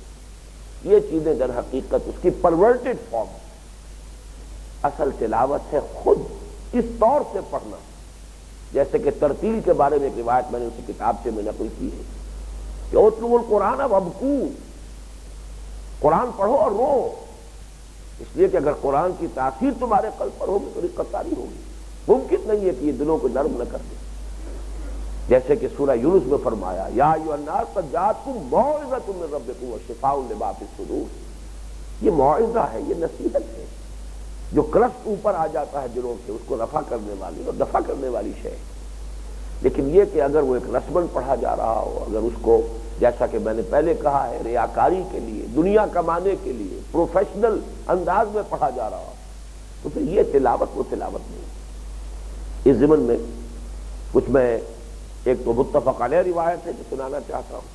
یہ چیزیں در حقیقت اس کی پرورٹڈ فارم۔ اصل تلاوت ہے خود اس طور سے پڑھنا، جیسے کہ ترتیل کے بارے میں ایک روایت میں نے اسی کتاب سے میں نقل کی ہے کہ اتلو القرآن وابکو، قرآن پڑھو اور رو، اس لیے کہ اگر قرآن کی تاثیر تمہارے قلب پر ہوگی تو رقت طاری ہوگی، ممکن نہیں ہے کہ یہ دلوں کو نرم نہ کر دے۔ جیسے کہ سورہ یونس میں فرمایا یا ایھا الناس قد جاءتکم موعظۃ من ربکم وشفاء لما فی الصدور، یہ موعظہ ہے، یہ نصیحت ہے جو کرسٹ اوپر آ جاتا ہے دلوں سے، اس کو رفع کرنے والی اور دفع کرنے والی شے۔ لیکن یہ کہ اگر وہ ایک رسمن پڑھا جا رہا ہو، اگر اس کو جیسا کہ میں نے پہلے کہا ہے ریاکاری کے لیے، دنیا کمانے کے لیے پروفیشنل انداز میں پڑھا جا رہا ہو، تو پھر یہ تلاوت وہ تلاوت نہیں۔ اس ضمن میں کچھ میں ایک تو متفق علیہ روایت ہے جو سنانا چاہتا ہوں،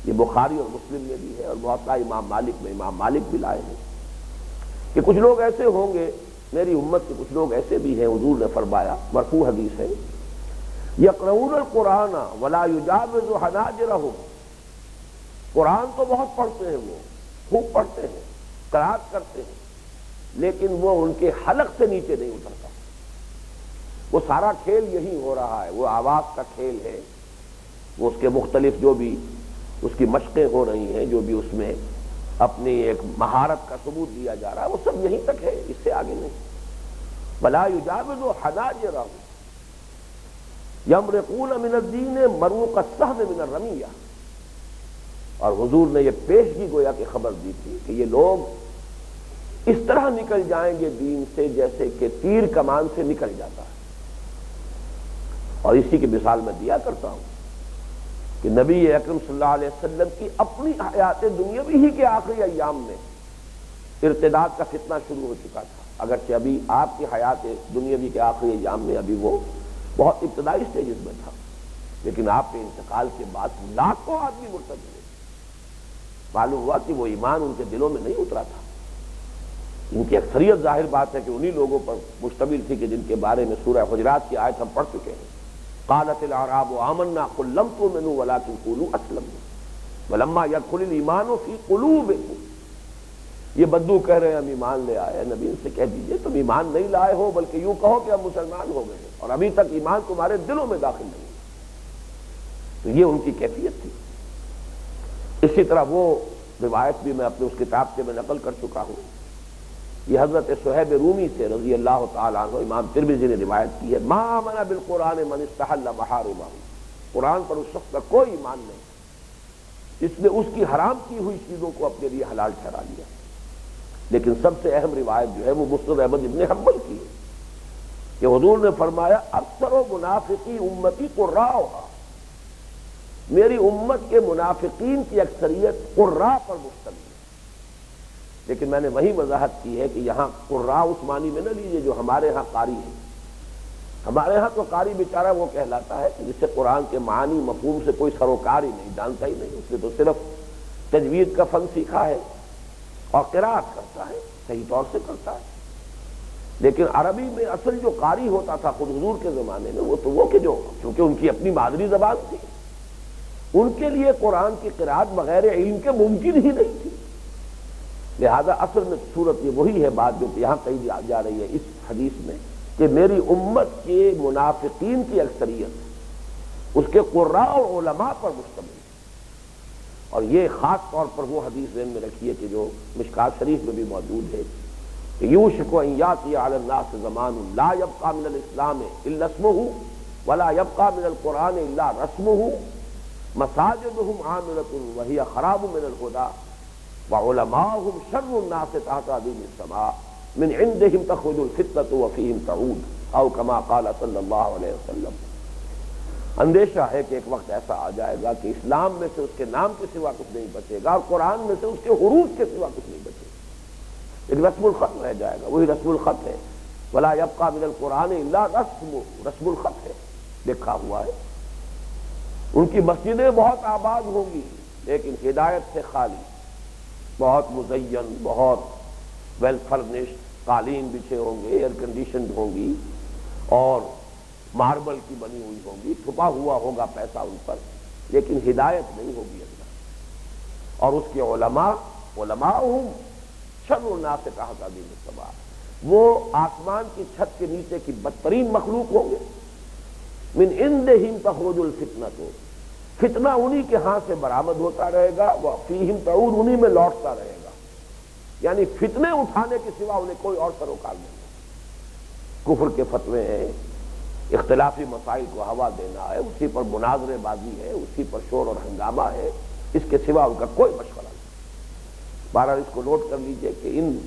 یہ بخاری اور مسلم میں بھی ہے اور موطا امام مالک میں امام مالک بھی لائے ہیں کہ کچھ لوگ ایسے ہوں گے، میری امت کے کچھ لوگ ایسے بھی ہیں، حضور نے فرمایا، مرفوع حدیث ہے، یقرؤون القرآن ولا یجاوز حناجرہم، قرآن تو بہت پڑھتے ہیں، وہ خوب پڑھتے ہیں، قرأت کرتے ہیں، لیکن وہ ان کے حلق سے نیچے نہیں اترتا۔ وہ سارا کھیل یہی ہو رہا ہے، وہ آواز کا کھیل ہے، وہ اس کے مختلف جو بھی اس کی مشقیں ہو رہی ہیں، جو بھی اس میں اپنی ایک مہارت کا ثبوت دیا جا رہا ہے، وہ سب یہیں تک ہے، اس سے آگے نہیں۔ ولا یجاوز حناجرہم یمرقون من الدین مروق السہم من الرمیہ، اور حضور نے یہ پیشگی گویا کہ خبر دی تھی کہ یہ لوگ اس طرح نکل جائیں گے دین سے جیسے کہ تیر کمان سے نکل جاتا ہے۔ اور اسی کی مثال میں دیا کرتا ہوں کہ نبی اکرم صلی اللہ علیہ وسلم کی اپنی حیات دنیاوی ہی کے آخری ایام میں ارتداد کا فتنہ شروع ہو چکا تھا، اگرچہ ابھی آپ کی حیات دنیاوی کے آخری ایام میں ابھی وہ بہت ابتدائی سٹیجز میں تھا، لیکن آپ کے انتقال کے بعد لاکھوں آدمی مرتد ہوئے۔ معلوم ہوا کہ وہ ایمان ان کے دلوں میں نہیں اترا تھا، ان کی اکثریت ظاہر بات ہے کہ انہی لوگوں پر مشتمل تھی کہ جن کے بارے میں سورہ حجرات کی آیت ہم پڑھ چکے ہیں، قالت الاعراب آمنا قل لم تؤمنوا ولكن قولوا اسلمنا ولما يدخل الايمان في قلوبكم، یہ بدو کہہ رہے ہیں ہم ایمان لے آئے، نبی ان سے کہہ دیجئے تم ایمان نہیں لائے ہو، بلکہ یوں کہو کہ ہم مسلمان ہو گئے اور ابھی تک ایمان تمہارے دلوں میں داخل نہیں ہے۔ تو یہ ان کی کیفیت تھی۔ اسی طرح وہ روایت بھی میں اپنے اس کتاب سے میں نقل کر چکا ہوں، یہ حضرت صہیب رومی سے رضی اللہ تعالیٰ عنہ امام ترمذی نے روایت کی ہے، ما آمن بالقرآن من استحل محارمہ، قرآن پر اس شخص کا کوئی ایمان نہیں اس نے اس کی حرام کی ہوئی چیزوں کو اپنے لیے حلال ٹھہرا لیا۔ لیکن سب سے اہم روایت جو ہے وہ مسند احمد ابن حنبل کی ہے کہ حضور نے فرمایا اکثر و منافقی امتی قراءھا، میری امت کے منافقین کی اکثریت قراء پر مشتمل ہے۔ لیکن میں نے وہی وضاحت کی ہے کہ یہاں قراء اس معنی میں نہ لیجیے جو ہمارے ہاں قاری ہے، ہمارے ہاں تو قاری بیچارہ وہ کہلاتا ہے کہ جس سے قرآن کے معنی مفہوم سے کوئی سروکار ہی نہیں، جانتا ہی نہیں، اس نے تو صرف تجوید کا فن سیکھا ہے اور قراءت کرتا ہے، صحیح طور سے کرتا ہے۔ لیکن عربی میں اصل جو قاری ہوتا تھا خود حضور کے زمانے میں وہ تو وہ کہ جو چونکہ ان کی اپنی مادری زبان تھی، ان کے لیے قرآن کی قراءت بغیر علم کے ممکن ہی نہیں تھی۔ لہذا اصل میں صورت یہ وہی ہے بات جو یہاں کہی جا رہی ہے اس حدیث میں کہ میری امت کے منافقین کی اکثریت اس کے قراء اور علماء پر مشتمل ہے۔ اور یہ خاص طور پر وہ حدیث ذہن میں رکھیے کہ جو مشکات شریف میں بھی موجود ہے کہ یوشک ان یاتی علی الناس زمان لا یبقى من الاسلام الا اسمه ولا يبقى من القرآن الا رسمه مساجدهم عامرة وهي خراب من الهدى وعلماؤهم شر الناس تحت عظیم السماء من عندهم تخرج الفتنة وفيهم تعود او كما قال صلی اللہ علیہ وسلم۔ اندیشہ ہے کہ ایک وقت ایسا آ جائے گا کہ اسلام میں سے اس کے نام کے سوا کچھ نہیں بچے گا، اور قرآن میں سے اس کے حروف کے سوا کچھ نہیں بچے گا، ایک رسم الخط رہ جائے گا، وہی رسم الخط ہے، ولا يبقى من القرآن الا رسم الخط ہے، لکھا ہوا ہے۔ ان کی مسجدیں بہت آباد ہوں گی لیکن ہدایت سے خالی، بہت مزین، بہت ویل فرنشڈ، قالین بچھے ہوں گے، ایئر کنڈیشنڈ ہوں گی اور ماربل کی بنی ہوئی ہوں گی، چھپا ہوا ہوگا پیسہ ان پر، لیکن ہدایت نہیں ہوگی اندر۔ اور اس کے علماءہم شر الناس تحت عظیم السماء، وہ آسمان کی چھت کے نیچے کی بدترین مخلوق ہوں گے۔ من عندہم تخرج الفتنۃ، فتنہ انہی کے ہاں سے برآمد ہوتا رہے گا، وفیہم تعود، انہی میں لوٹتا رہے گا، یعنی فتنے اٹھانے کے سوا انہیں کوئی اور سروکار نہیں ہے۔ کفر کے فتوے ہیں، اختلافی مسائل کو ہوا دینا ہے، اسی پر مناظرے بازی ہے، اسی پر شور اور ہنگامہ ہے، اس کے سوا ان کا کوئی مشورہ نہیں۔ بہرحال اس کو نوٹ کر لیجئے کہ ان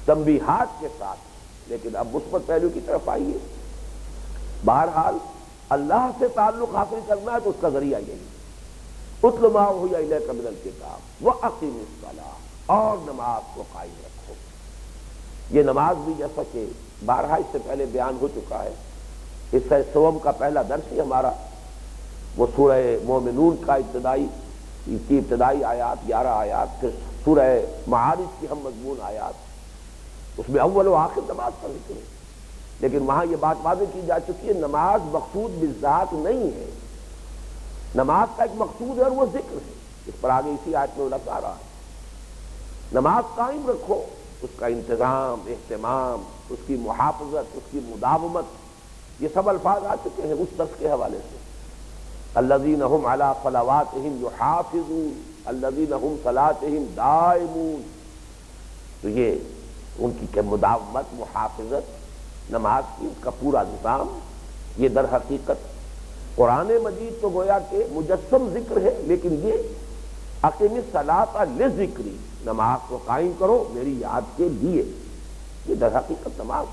تنبیہات کے ساتھ لیکن اب مثبت پہلو کی طرف آئیے۔ بہرحال اللہ سے تعلق حاصل کرنا ہے تو اس کا ذریعہ یہی، اتل ما اوحی الیک من الکتاب واقم الصلاۃ، اور نماز کو قائم رکھو۔ یہ نماز بھی جیسا کہ بارہا اس سے پہلے بیان ہو چکا ہے، حصہ سوم کا پہلا درس ہی ہمارا وہ سورہ مومنون کا ابتدائی آیات 11 آیات، پھر سورہ معارج کی ہم مضمون آیات، اس میں اول و آخر نماز کا ذکر ہے، لیکن وہاں یہ بات واضح کی جا چکی ہے نماز مقصود بالذات نہیں ہے، نماز کا ایک مقصود ہے اور وہ ذکر ہے، اس پر آگے اسی آیت میں لفظ آ رہا ہے۔ نماز قائم رکھو، اس کا انتظام، اہتمام، اس کی محافظت، اس کی مداومت، یہ سب الفاظ آ چکے ہیں اس شخص کے حوالے سے۔ الذین هم علی صلواتہم یحافظون، الذین هم صلاتہم دائمون، تو یہ ان کی مداومت، محافظت نماز کی، اس کا پورا نظام، یہ در حقیقت قرآن مجید تو گویا کہ مجسم ذکر ہے، لیکن یہ اقیم الصلاۃ لذکری، نماز کو قائم کرو میری یاد کے لیے، یہ در حقیقت نماز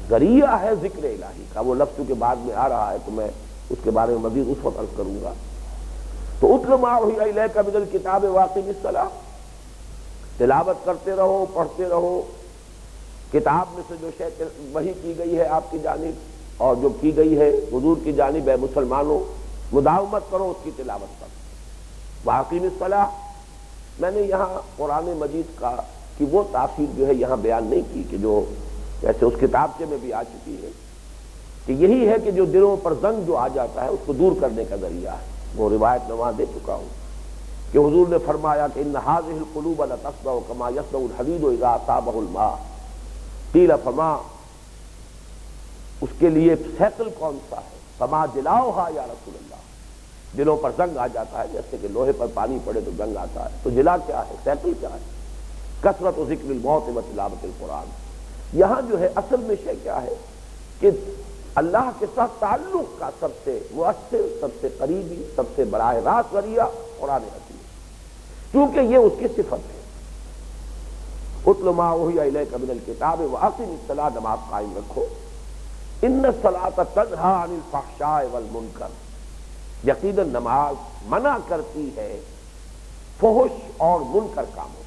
ذریعہ ہے ذکر الہی کا۔ وہ لفظ کے بعد میں آ رہا ہے تو میں اس کے بارے میں مزید اس وقت عرض کروں گا۔ تو اتل ما اوحی الیک من الکتاب واقم الصلاۃ، تلاوت کرتے رہو، پڑھتے رہو، کتاب میں سے جو شے وحی کی گئی ہے آپ کی جانب اور جو کی گئی ہے حضور کی جانب، اے مسلمانوں مداومت کرو اس کی تلاوت پر۔ واقم الصلاۃ، میں نے یہاں قرآن مجید کی وہ تاثیر جو ہے یہاں بیان نہیں کی کہ جو جیسے اس کتابچے میں بھی آ چکی ہے، کہ یہی ہے کہ جو دلوں پر زنگ جو آ جاتا ہے اس کو دور کرنے کا ذریعہ ہے۔ وہ روایت میں وہاں دے چکا ہوں کہ حضور نے فرمایا کہ ان هذه القلوب لتصدع كما يصدع الحديد اذا اصابه الماء، قیل فما، اس کے لیے سیکل کون سا ہے؟ فما جلاؤها یا رسول اللہ، دلوں پر زنگ آ جاتا ہے جیسے کہ لوہے پر پانی پڑے تو زنگ آتا ہے، تو جلا کیا ہے، سیکل کیا ہے؟ کثرت ذکر الموت و تلاوت القرآن۔ یہاں جو ہے اصل میں شے کیا ہے کہ اللہ کے ساتھ تعلق کا سب سے مؤثر، سب سے قریبی، سب سے براہ راست ذریعہ قرآن حکیم، کیونکہ یہ اس کی صفت ہے۔ اتل ما اوحی الیک من الکتاب واقم الصلاۃ، نماز قائم رکھو۔ ان الصلاۃ تنہی عن الفحشاء والمنکر، یقیناً نماز منع کرتی ہے فحش اور منکر کاموں۔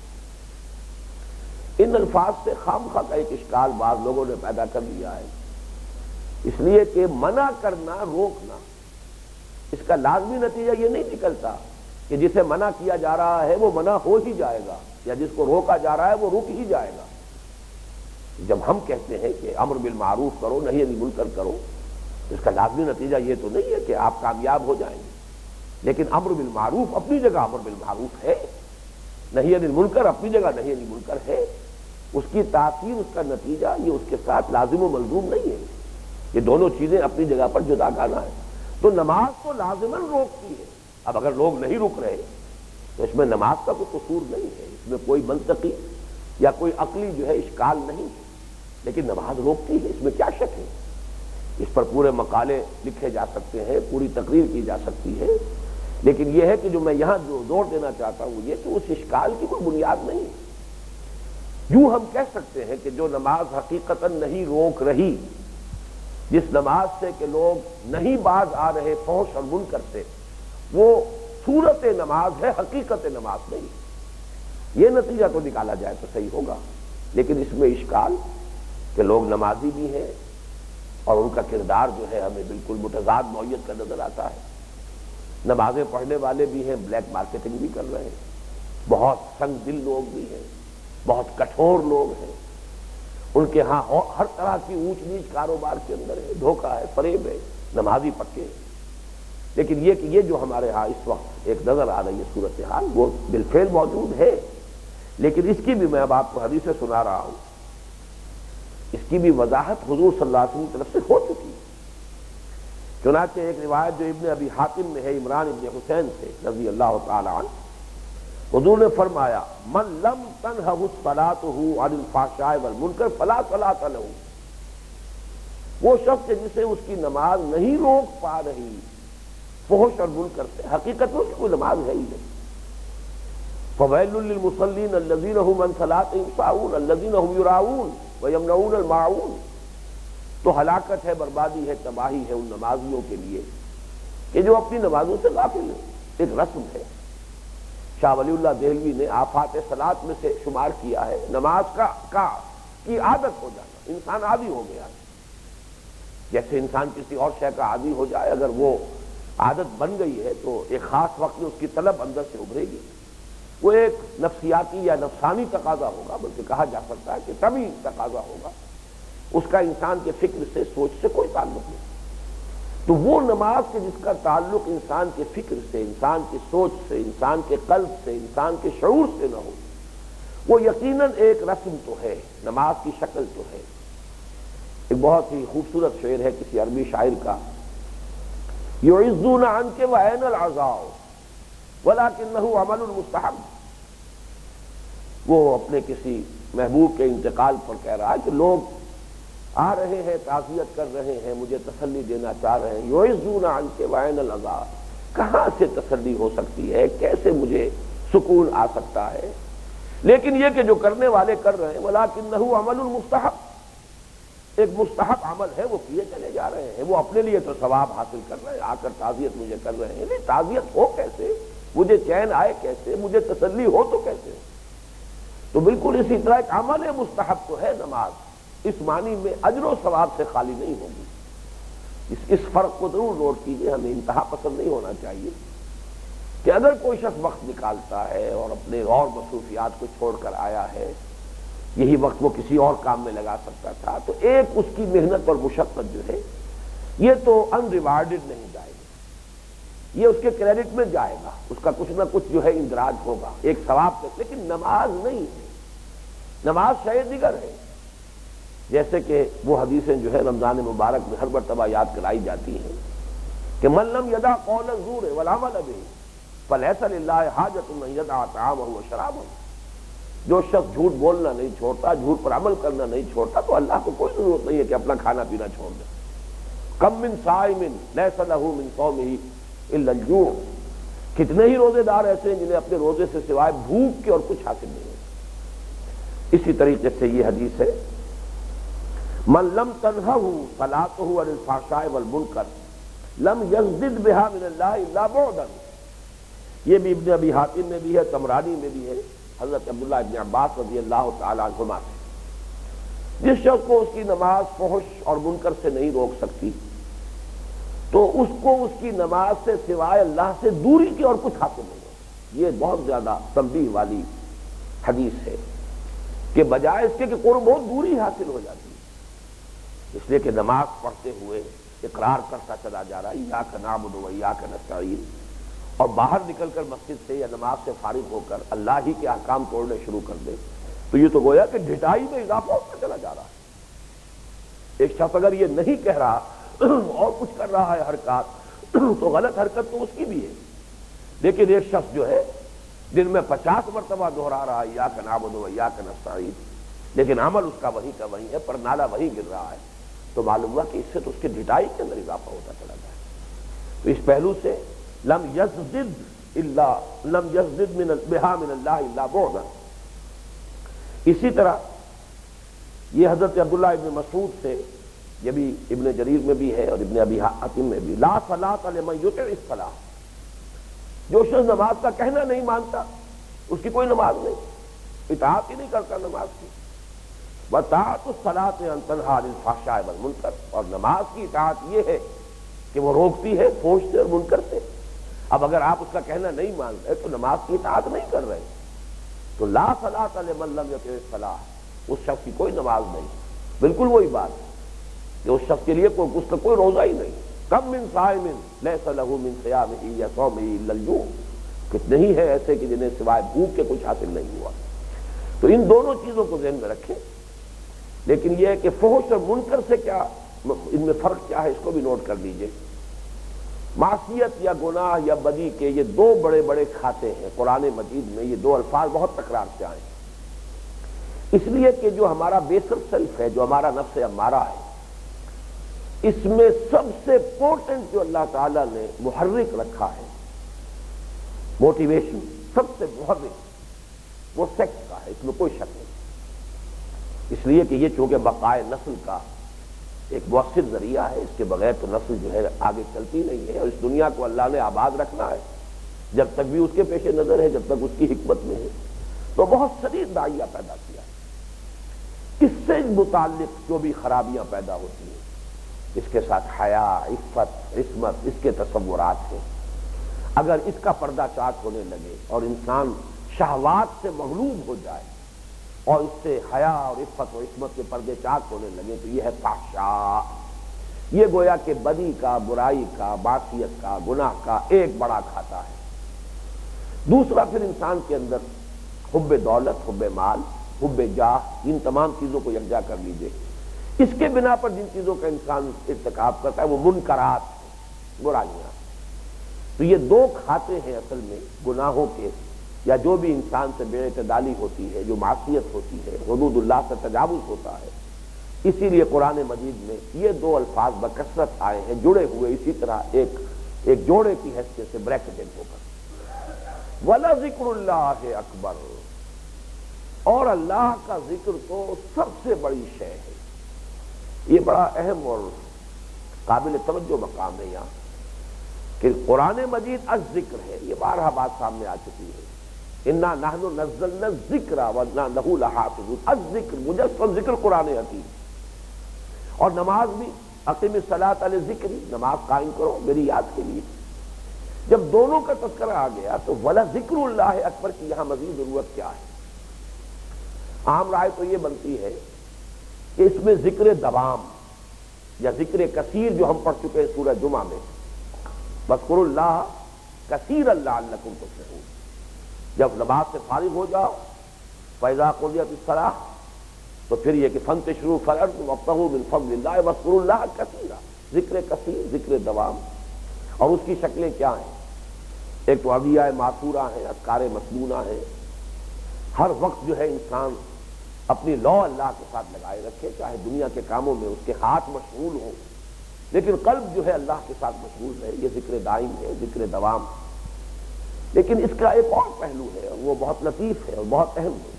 ان الفاظ سے خامخواہ کا ایک اشکال بعض لوگوں نے پیدا کر لیا ہے، اس لیے کہ منع کرنا، روکنا، اس کا لازمی نتیجہ یہ نہیں نکلتا کہ جسے منع کیا جا رہا ہے وہ منع ہو ہی جائے گا، یا جس کو روکا جا رہا ہے وہ رک ہی جائے گا۔ جب ہم کہتے ہیں کہ امر بالمعروف کرو، نہی عن المنکر کرو، اس کا لازمی نتیجہ یہ تو نہیں ہے کہ آپ کامیاب ہو جائیں گے، لیکن امر بالمعروف اپنی جگہ امر بالمعروف ہے، نہی عن المنکر اپنی جگہ نہی عن المنکر ہے، اس کی تاثیر، اس کا نتیجہ یہ اس کے ساتھ لازم و ملزوم نہیں ہے، یہ دونوں چیزیں اپنی جگہ پر جداگانہ ہیں۔ تو نماز تو لازماً روکتی ہے، اب اگر لوگ نہیں رک رہے تو اس میں نماز کا کوئی قصور نہیں ہے، اس میں کوئی منطقی یا کوئی عقلی جو ہے اشکال نہیں ہے، لیکن نماز روکتی ہے، اس میں کیا شک ہے؟ اس پر پورے مقالے لکھے جا سکتے ہیں، پوری تقریر کی جا سکتی ہے، لیکن یہ ہے کہ جو میں یہاں جو زور دینا چاہتا ہوں یہ کہ اس اشکال کی کوئی بنیاد نہیں ہے۔ یوں ہم کہہ سکتے ہیں کہ جو نماز حقیقتاً نہیں روک رہی، جس نماز سے کہ لوگ نہیں باز آ رہے فحش اور منکر سے، وہ صورت نماز ہے، حقیقت نماز نہیں۔ یہ نتیجہ تو نکالا جائے تو صحیح ہوگا، لیکن اس میں اشکال کہ لوگ نمازی بھی ہیں اور ان کا کردار جو ہے ہمیں بالکل متضاد نوعیت کا نظر آتا ہے۔ نمازیں پڑھنے والے بھی ہیں، بلیک مارکیٹنگ بھی کر رہے ہیں، بہت سنگ دل لوگ بھی ہیں، بہت کٹھور لوگ ہیں، ان کے ہاں ہر طرح کی اونچ نیچ کاروبار کے اندر ہے، دھوکہ ہے، فریب ہے، نمازی پکے ہیں۔ لیکن یہ کہ یہ جو ہمارے ہاں اس وقت ایک نظر آ رہی ہے صورتحال، وہ بالفعل موجود ہے، لیکن اس کی بھی میں اب آپ کو حدیثیں سنا رہا ہوں، اس کی بھی وضاحت حضور صلی اللہ علیہ وسلم کی طرف سے ہو چکی ہے۔ چنانچہ ایک روایت جو ابن ابی حاتم میں ہے عمران ابن حسین سے رضی اللہ تعالی عنہ، حضور نے فرمایا من لم تنہہ صلاۃہ عن الفحشاء والمنکر فلا صلاۃ لہ، وہ شخص جسے اس کی نماز نہیں روک پا رہی فحش اور منکر سے، حقیقت میں اس کی کوئی نماز ہے ہی نہیں۔ فویل للمصلین الذین هم عن صلاتهم ساہون الذین هم یراؤون ویمنعون الماعون، تو ہلاکت ہے، بربادی ہے، تباہی ہے ان نمازیوں کے لیے کہ جو اپنی نمازوں سے غافل ہیں۔ ایک رسم ہے، شاہ ولی اللہ دہلوی نے آفات صلاۃ میں سے شمار کیا ہے نماز کی عادت ہو جانا، انسان عادی ہو گیا، جیسے انسان کسی اور شے کا عادی ہو جائے، اگر وہ عادت بن گئی ہے تو ایک خاص وقت میں اس کی طلب اندر سے ابھرے گی، وہ ایک نفسیاتی یا نفسانی تقاضا ہوگا، بلکہ کہا جا سکتا ہے کہ طبعی تقاضا ہوگا، اس کا انسان کے فکر سے، سوچ سے کوئی تعلق نہیں۔ تو وہ نماز سے جس کا تعلق انسان کے فکر سے، انسان کی سوچ سے، انسان کے قلب سے، انسان کے شعور سے نہ ہو، وہ یقیناً ایک رسم تو ہے، نماز کی شکل تو ہے۔ ایک بہت ہی خوبصورت شعر ہے کسی عربی شاعر کا، یعزون عنک وعین العزاء ولکنہ عمل مستحب، وہ اپنے کسی محبوب کے انتقال پر کہہ رہا ہے کہ لوگ آ رہے ہیں، تعزیت کر رہے ہیں، مجھے تسلی دینا چاہ رہے ہیں، یعزون عنک وعین العزاء، کہاں سے تسلی ہو سکتی ہے، کیسے مجھے سکون آ سکتا ہے، لیکن یہ کہ جو کرنے والے کر رہے ہیں ولکنہ عمل مستحب، ایک مستحب عمل ہے، وہ کیے چلے جا رہے ہیں، وہ اپنے لیے تو ثواب حاصل کر رہے ہیں، آ کر تعزیت مجھے کر رہے ہیں، نہیں تعزیت ہو کیسے، مجھے چین آئے کیسے، مجھے تسلی ہو تو کیسے۔ تو بالکل اسی طرح ایک عمل مستحب تو ہے نماز، اس معنی میں اجر و ثواب سے خالی نہیں ہوگی۔ اس فرق کو ضرور نوٹ کیجئے، ہمیں انتہا پسند نہیں ہونا چاہیے کہ اگر کوئی شخص وقت نکالتا ہے اور اپنے اور مصروفیات کو چھوڑ کر آیا ہے، یہی وقت وہ کسی اور کام میں لگا سکتا تھا، تو ایک اس کی محنت اور مشقت جو ہے یہ تو ان ریوارڈڈ نہیں جائے گی، یہ اس کے کریڈٹ میں جائے گا، اس کا کچھ نہ کچھ جو ہے اندراج ہوگا ایک ثواب سے، لیکن نماز نہیں ہے، نماز شے دیگر ہے۔ جیسے کہ وہ حدیثیں جو ہے رمضان مبارک میں ہر مرتبہ یاد کرائی جاتی ہیں کہ من لم یدع قول الزور والعمل به فلیس للہ حاجۃ ان یدع طعامہ وشرابہ، جو شخص جھوٹ بولنا نہیں چھوڑتا، جھوٹ پر عمل کرنا نہیں چھوڑتا، تو اللہ کو کوئی ضرورت نہیں ہے کہ اپنا کھانا پینا چھوڑ دے۔ کم من صائم لیس لہ من صومہ الا الجوع، کتنے ہی روزے دار ایسے ہیں جنہیں اپنے روزے سے سوائے بھوک کے اور کچھ حاصل نہیں ہوتا۔ اسی طریقے سے یہ حدیث ہے من لم تنہہ صلاتہ عن الفحشاء والمنکر لم یزدد بہا من اللہ الا بعدا، یہ بھی ابن ابی حاتم میں بھی ہے، طبرانی میں بھی ہے، حضرت عبداللہ ابن عباس رضی اللہ تعالی عنہما سے۔ جس شخص کو اس کی نماز فحش اور منکر سے نہیں روک سکتی تو اس کو اس کی نماز سے سوائے اللہ سے دوری کی اور کچھ حاصل نہیں ہوگا۔ یہ بہت زیادہ تنبیہ والی حدیث ہے کہ بجائے اس کے کہ قرب بہت دوری حاصل ہو جاتی ہے، اس لیے کہ نماز پڑھتے ہوئے اقرار کرتا چلا جا رہا ہے ایاک نعبد و ایاک نستعین، اور باہر نکل کر مسجد سے یا نماز سے فارغ ہو کر اللہ ہی کے احکام توڑنے شروع کر دے، تو یہ تو گویا کہ ڈھٹائی میں اضافہ ہوتا چلا جا رہا ہے۔ ایک شخص اگر یہ نہیں کہہ رہا اور کچھ کر رہا ہے حرکات تو غلط حرکت تو اس کی بھی ہے، لیکن ایک شخص جو ہے دن میں 50 مرتبہ دہرا رہا ہے ایاک نعبد و ایاک نستعین، لیکن عمل اس کا وہی کا وہی ہے، پر نالا وہی گر رہا ہے، تو معلوم ہوا کہ اس سے تو اس کے ڈھٹائی کے اندر اضافہ ہوتا چلا جائے۔ تو اس پہلو سے لم یزدد بہا من اللہ الا بعدا، اسی طرح یہ حضرت عبداللہ ابن مسعود سے، یہ بھی ابن جریر میں بھی ہے اور ابن ابی حاتم میں بھی، لا صلاۃ لمن یطع الصلاۃ، جو شخص نماز کا کہنا نہیں مانتا اس کی کوئی نماز نہیں، اطاعت ہی نہیں کرتا نماز کی۔ وطاعت الصلاۃ ان تنہی عن الفحشاء والمنکر، اور نماز کی اطاعت یہ ہے کہ وہ روکتی ہے فحش سے اور منکر سے۔ اب اگر آپ اس کا کہنا نہیں مان رہے تو نماز کی اطاعت نہیں کر رہے، تو لا صلاۃ لمن لم یطع الصلاۃ، اس شخص کی کوئی نماز نہیں۔ بالکل وہی بات ہے کہ اس شخص کے لیے اس کا کوئی روزہ ہی نہیں۔ کم من صائم لیس لہ من صیامہ یا صومہ الا الجوع، کتنے ہی ہیں ایسے کہ جنہیں سوائے بھوک کے کچھ حاصل نہیں ہوا۔ تو ان دونوں چیزوں کو ذہن میں رکھیں، لیکن یہ ہے کہ فحش اور منکر سے کیا، ان میں فرق کیا ہے اس کو بھی نوٹ کر لیجئے۔ معصیت یا گناہ یا بدی کے یہ دو بڑے بڑے کھاتے ہیں قرآن مجید میں، یہ دو الفاظ بہت تکرار سے آئے ہیں، اس لیے کہ جو ہمارا بیسر سیلف ہے، جو ہمارا نفس امارہ ہے، اس میں سب سے پورٹنٹ جو اللہ تعالیٰ نے محرک رکھا ہے، موٹیویشن، سب سے محرک وہ سیکس کا ہے، اس میں کوئی شک نہیں، اس لیے کہ یہ چونکہ بقائے نسل کا ایک مؤثر ذریعہ ہے، اس کے بغیر تو نسل جو ہے آگے چلتی نہیں ہے، اور اس دنیا کو اللہ نے آباد رکھنا ہے جب تک بھی اس کے پیش نظر ہے، جب تک اس کی حکمت میں ہے، تو بہت شدید داعیہ پیدا کیا ہے۔ اس سے متعلق جو بھی خرابیاں پیدا ہوتی ہیں، اس کے ساتھ حیا، عفت، عصمت، اس کے تصورات ہیں، اگر اس کا پردہ چاک ہونے لگے اور انسان شہوات سے مغلوب ہو جائے اور اس سے حیا اور عفت و عصمت کے پردے چاک ہونے لگے، تو یہ ہے فحشاء، یہ گویا کہ بدی کا، برائی کا، معصیت کا، گناہ کا ایک بڑا کھاتا ہے۔ دوسرا پھر انسان کے اندر حب دولت، حب مال، حب جاہ، ان تمام چیزوں کو یکجا کر لیجئے، اس کے بنا پر جن چیزوں کا انسان ارتکاب کرتا ہے وہ منکرات، برائیاں۔ تو یہ دو کھاتے ہیں اصل میں گناہوں کے، یا جو بھی انسان سے بے اعتدالی ہوتی ہے، جو معصیت ہوتی ہے، حدود اللہ سے تجاوز ہوتا ہے۔ اسی لیے قرآن مجید میں یہ دو الفاظ بکثرت آئے ہیں، جڑے ہوئے اسی طرح ایک جوڑے کی حیثیت سے بریکٹڈ ہو کر۔ وَلَذِكْرُ اللَّهِ أَكْبَرُ، اور اللہ کا ذکر تو سب سے بڑی شے ہے۔ یہ بڑا اہم اور قابل توجہ مقام ہے یہاں کہ قرآن مجید الذکر ہے، یہ بارہا بات سامنے آ چکی ہے۔ انا نحن نزلنا الذکر وانا لہ لحافظون، الذکر مجسم ذکر قرآن حکیم، اور نماز بھی اقیم الصلاۃ لذکری، نماز قائم کرو میری یاد کے لیے۔ جب دونوں کا تذکرہ آ گیا تو وَلَذِكْرُ اللَّهِ اکبر کی یہاں مزید ضرورت کیا ہے؟ عام رائے تو یہ بنتی ہے کہ اس میں ذکر دوام یا ذکر کثیر جو ہم پڑھ چکے ہیں سورہ جمعہ میں، وَاذْكُرُوا اللَّهَ كَثِيرًا لَعَلَّكُمْ تُفْلِحُونَ، جب نماز سے فارغ ہو جاؤ فَإِذَا قُضِيَتِ الصَّلَاةُ، تو پھر یہ کہ فَانتَشِرُوا فِي الْأَرْضِ وَابْتَغُوا مِن فَضْلِ اللَّهِ وَاذْكُرُوا اللَّهَ كَثِيرًا، ذکر کثیر، ذکر دوام۔ اور اس کی شکلیں کیا ہیں؟ ایک تو ادعیہ ماثورہ ہیں، اذکار مسنونہ ہیں، ہر وقت جو ہے انسان اپنی لو اللہ کے ساتھ لگائے رکھے، چاہے دنیا کے کاموں میں اس کے ہاتھ مشغول ہوں لیکن قلب جو ہے اللہ کے ساتھ مشغول رہے، یہ ذکر دائم ہے، ذکر دوام۔ لیکن اس کا ایک اور پہلو ہے اور وہ بہت لطیف ہے اور بہت اہم ہے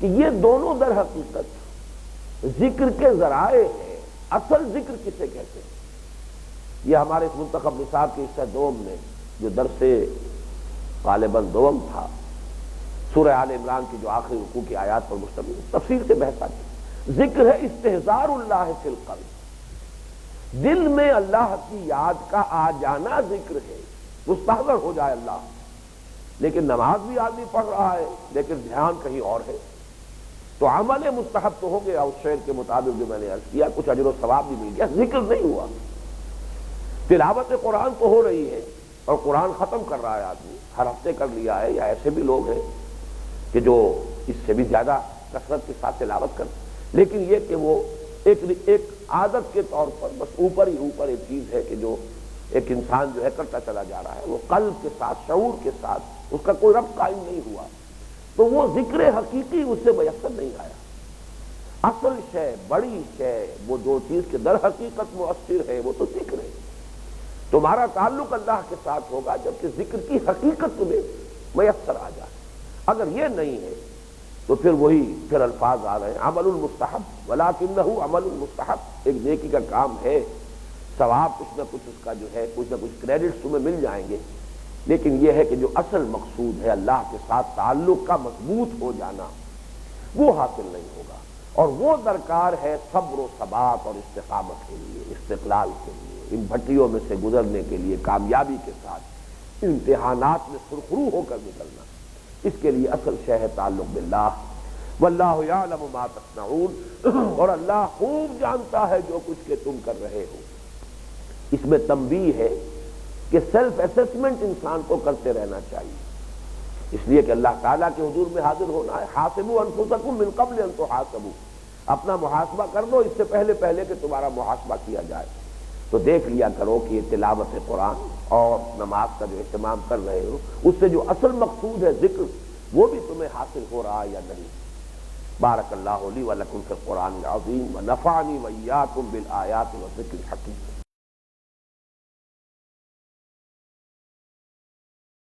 کہ یہ دونوں در حقیقت ذکر کے ذرائع ہیں۔ اصل ذکر کسے کہتے ہیں؟ یہ ہمارے اس منتخب نصاب کے حصہ دوم میں جو درس غالباً دوم تھا، سورہ آل عمران کی جو آخری رکوع کی آیات پر مشتمل تفصیل سے بحث آتی، ذکر ہے استحضار اللہ فی القلب، دل میں اللہ کی یاد کا آ جانا ذکر ہے، مستحضر ہو جائے اللہ۔ لیکن نماز بھی آدمی پڑھ رہا ہے لیکن دھیان کہیں اور ہے، تو عمل مستحب تو ہو گیا اس شعر کے مطابق جو میں نے عرض کیا، کچھ اجر و ثواب بھی مل گیا، ذکر نہیں ہوا۔ تلاوت قرآن تو ہو رہی ہے اور قرآن ختم کر رہا ہے آدمی، ہر ہفتے کر لیا ہے، یا ایسے بھی لوگ ہیں کہ جو اس سے بھی زیادہ کثرت کے ساتھ تلاوت کرتے، لیکن یہ کہ وہ ایک عادت کے طور پر بس اوپر ہی اوپر ایک چیز ہے کہ جو ایک انسان جو ہے کرتا چلا جا رہا ہے، وہ قلب کے ساتھ، شعور کے ساتھ اس کا کوئی ربط قائم نہیں ہوا، تو وہ ذکر حقیقی اس سے میسر نہیں آیا۔ اصل شے، بڑی شے، وہ جو چیز کے در حقیقت مؤثر ہے وہ تو ذکر ہے۔ تمہارا تعلق اللہ کے ساتھ ہوگا جبکہ ذکر کی حقیقت تمہیں میسر آ جائے۔ اگر یہ نہیں ہے تو پھر الفاظ آ رہے ہیں عمل المستحب ولکنہ عمل المستحب، ایک نیکی کا کام ہے، ثواب کچھ نہ کچھ اس کا جو ہے کچھ نہ کچھ کریڈٹس تمہیں مل جائیں گے، لیکن یہ ہے کہ جو اصل مقصود ہے اللہ کے ساتھ تعلق کا مضبوط ہو جانا، وہ حاصل نہیں ہوگا، اور وہ درکار ہے صبر و ثبات اور استقامت کے لیے، استقلال کے لیے، ان بھٹیوں میں سے گزرنے کے لیے کامیابی کے ساتھ امتحانات میں سرخرو ہو کر نکلنا۔ اس کے لیے اصل شے ہے تعلق باللہ، واللہ یعلم ما تصنعون، اور اللہ خوب جانتا ہے جو کچھ کہ تم کر رہے ہو۔ اس میں تنبیہ ہے کہ سیلف اسیسمنٹ انسان کو کرتے رہنا چاہیے، اس لیے کہ اللہ تعالیٰ کے حضور میں حاضر ہونا ہے۔ حاسبوا انفسکم من قبل ان تحاسبوا، اپنا محاسبہ کر لو اس سے پہلے کہ تمہارا محاسبہ کیا جائے۔ تو دیکھ لیا کرو کہ یہ تلاوت قرآن اور نماز کا جو اہتمام کر رہے ہو، اس سے جو اصل مقصود ہے ذکر، وہ بھی تمہیں حاصل ہو رہا ہے یا نہیں۔ بارک اللہ لی و لکم فی القرآن العظیم ونفعنی وإیاکم بالآیات والذکر الحکیم۔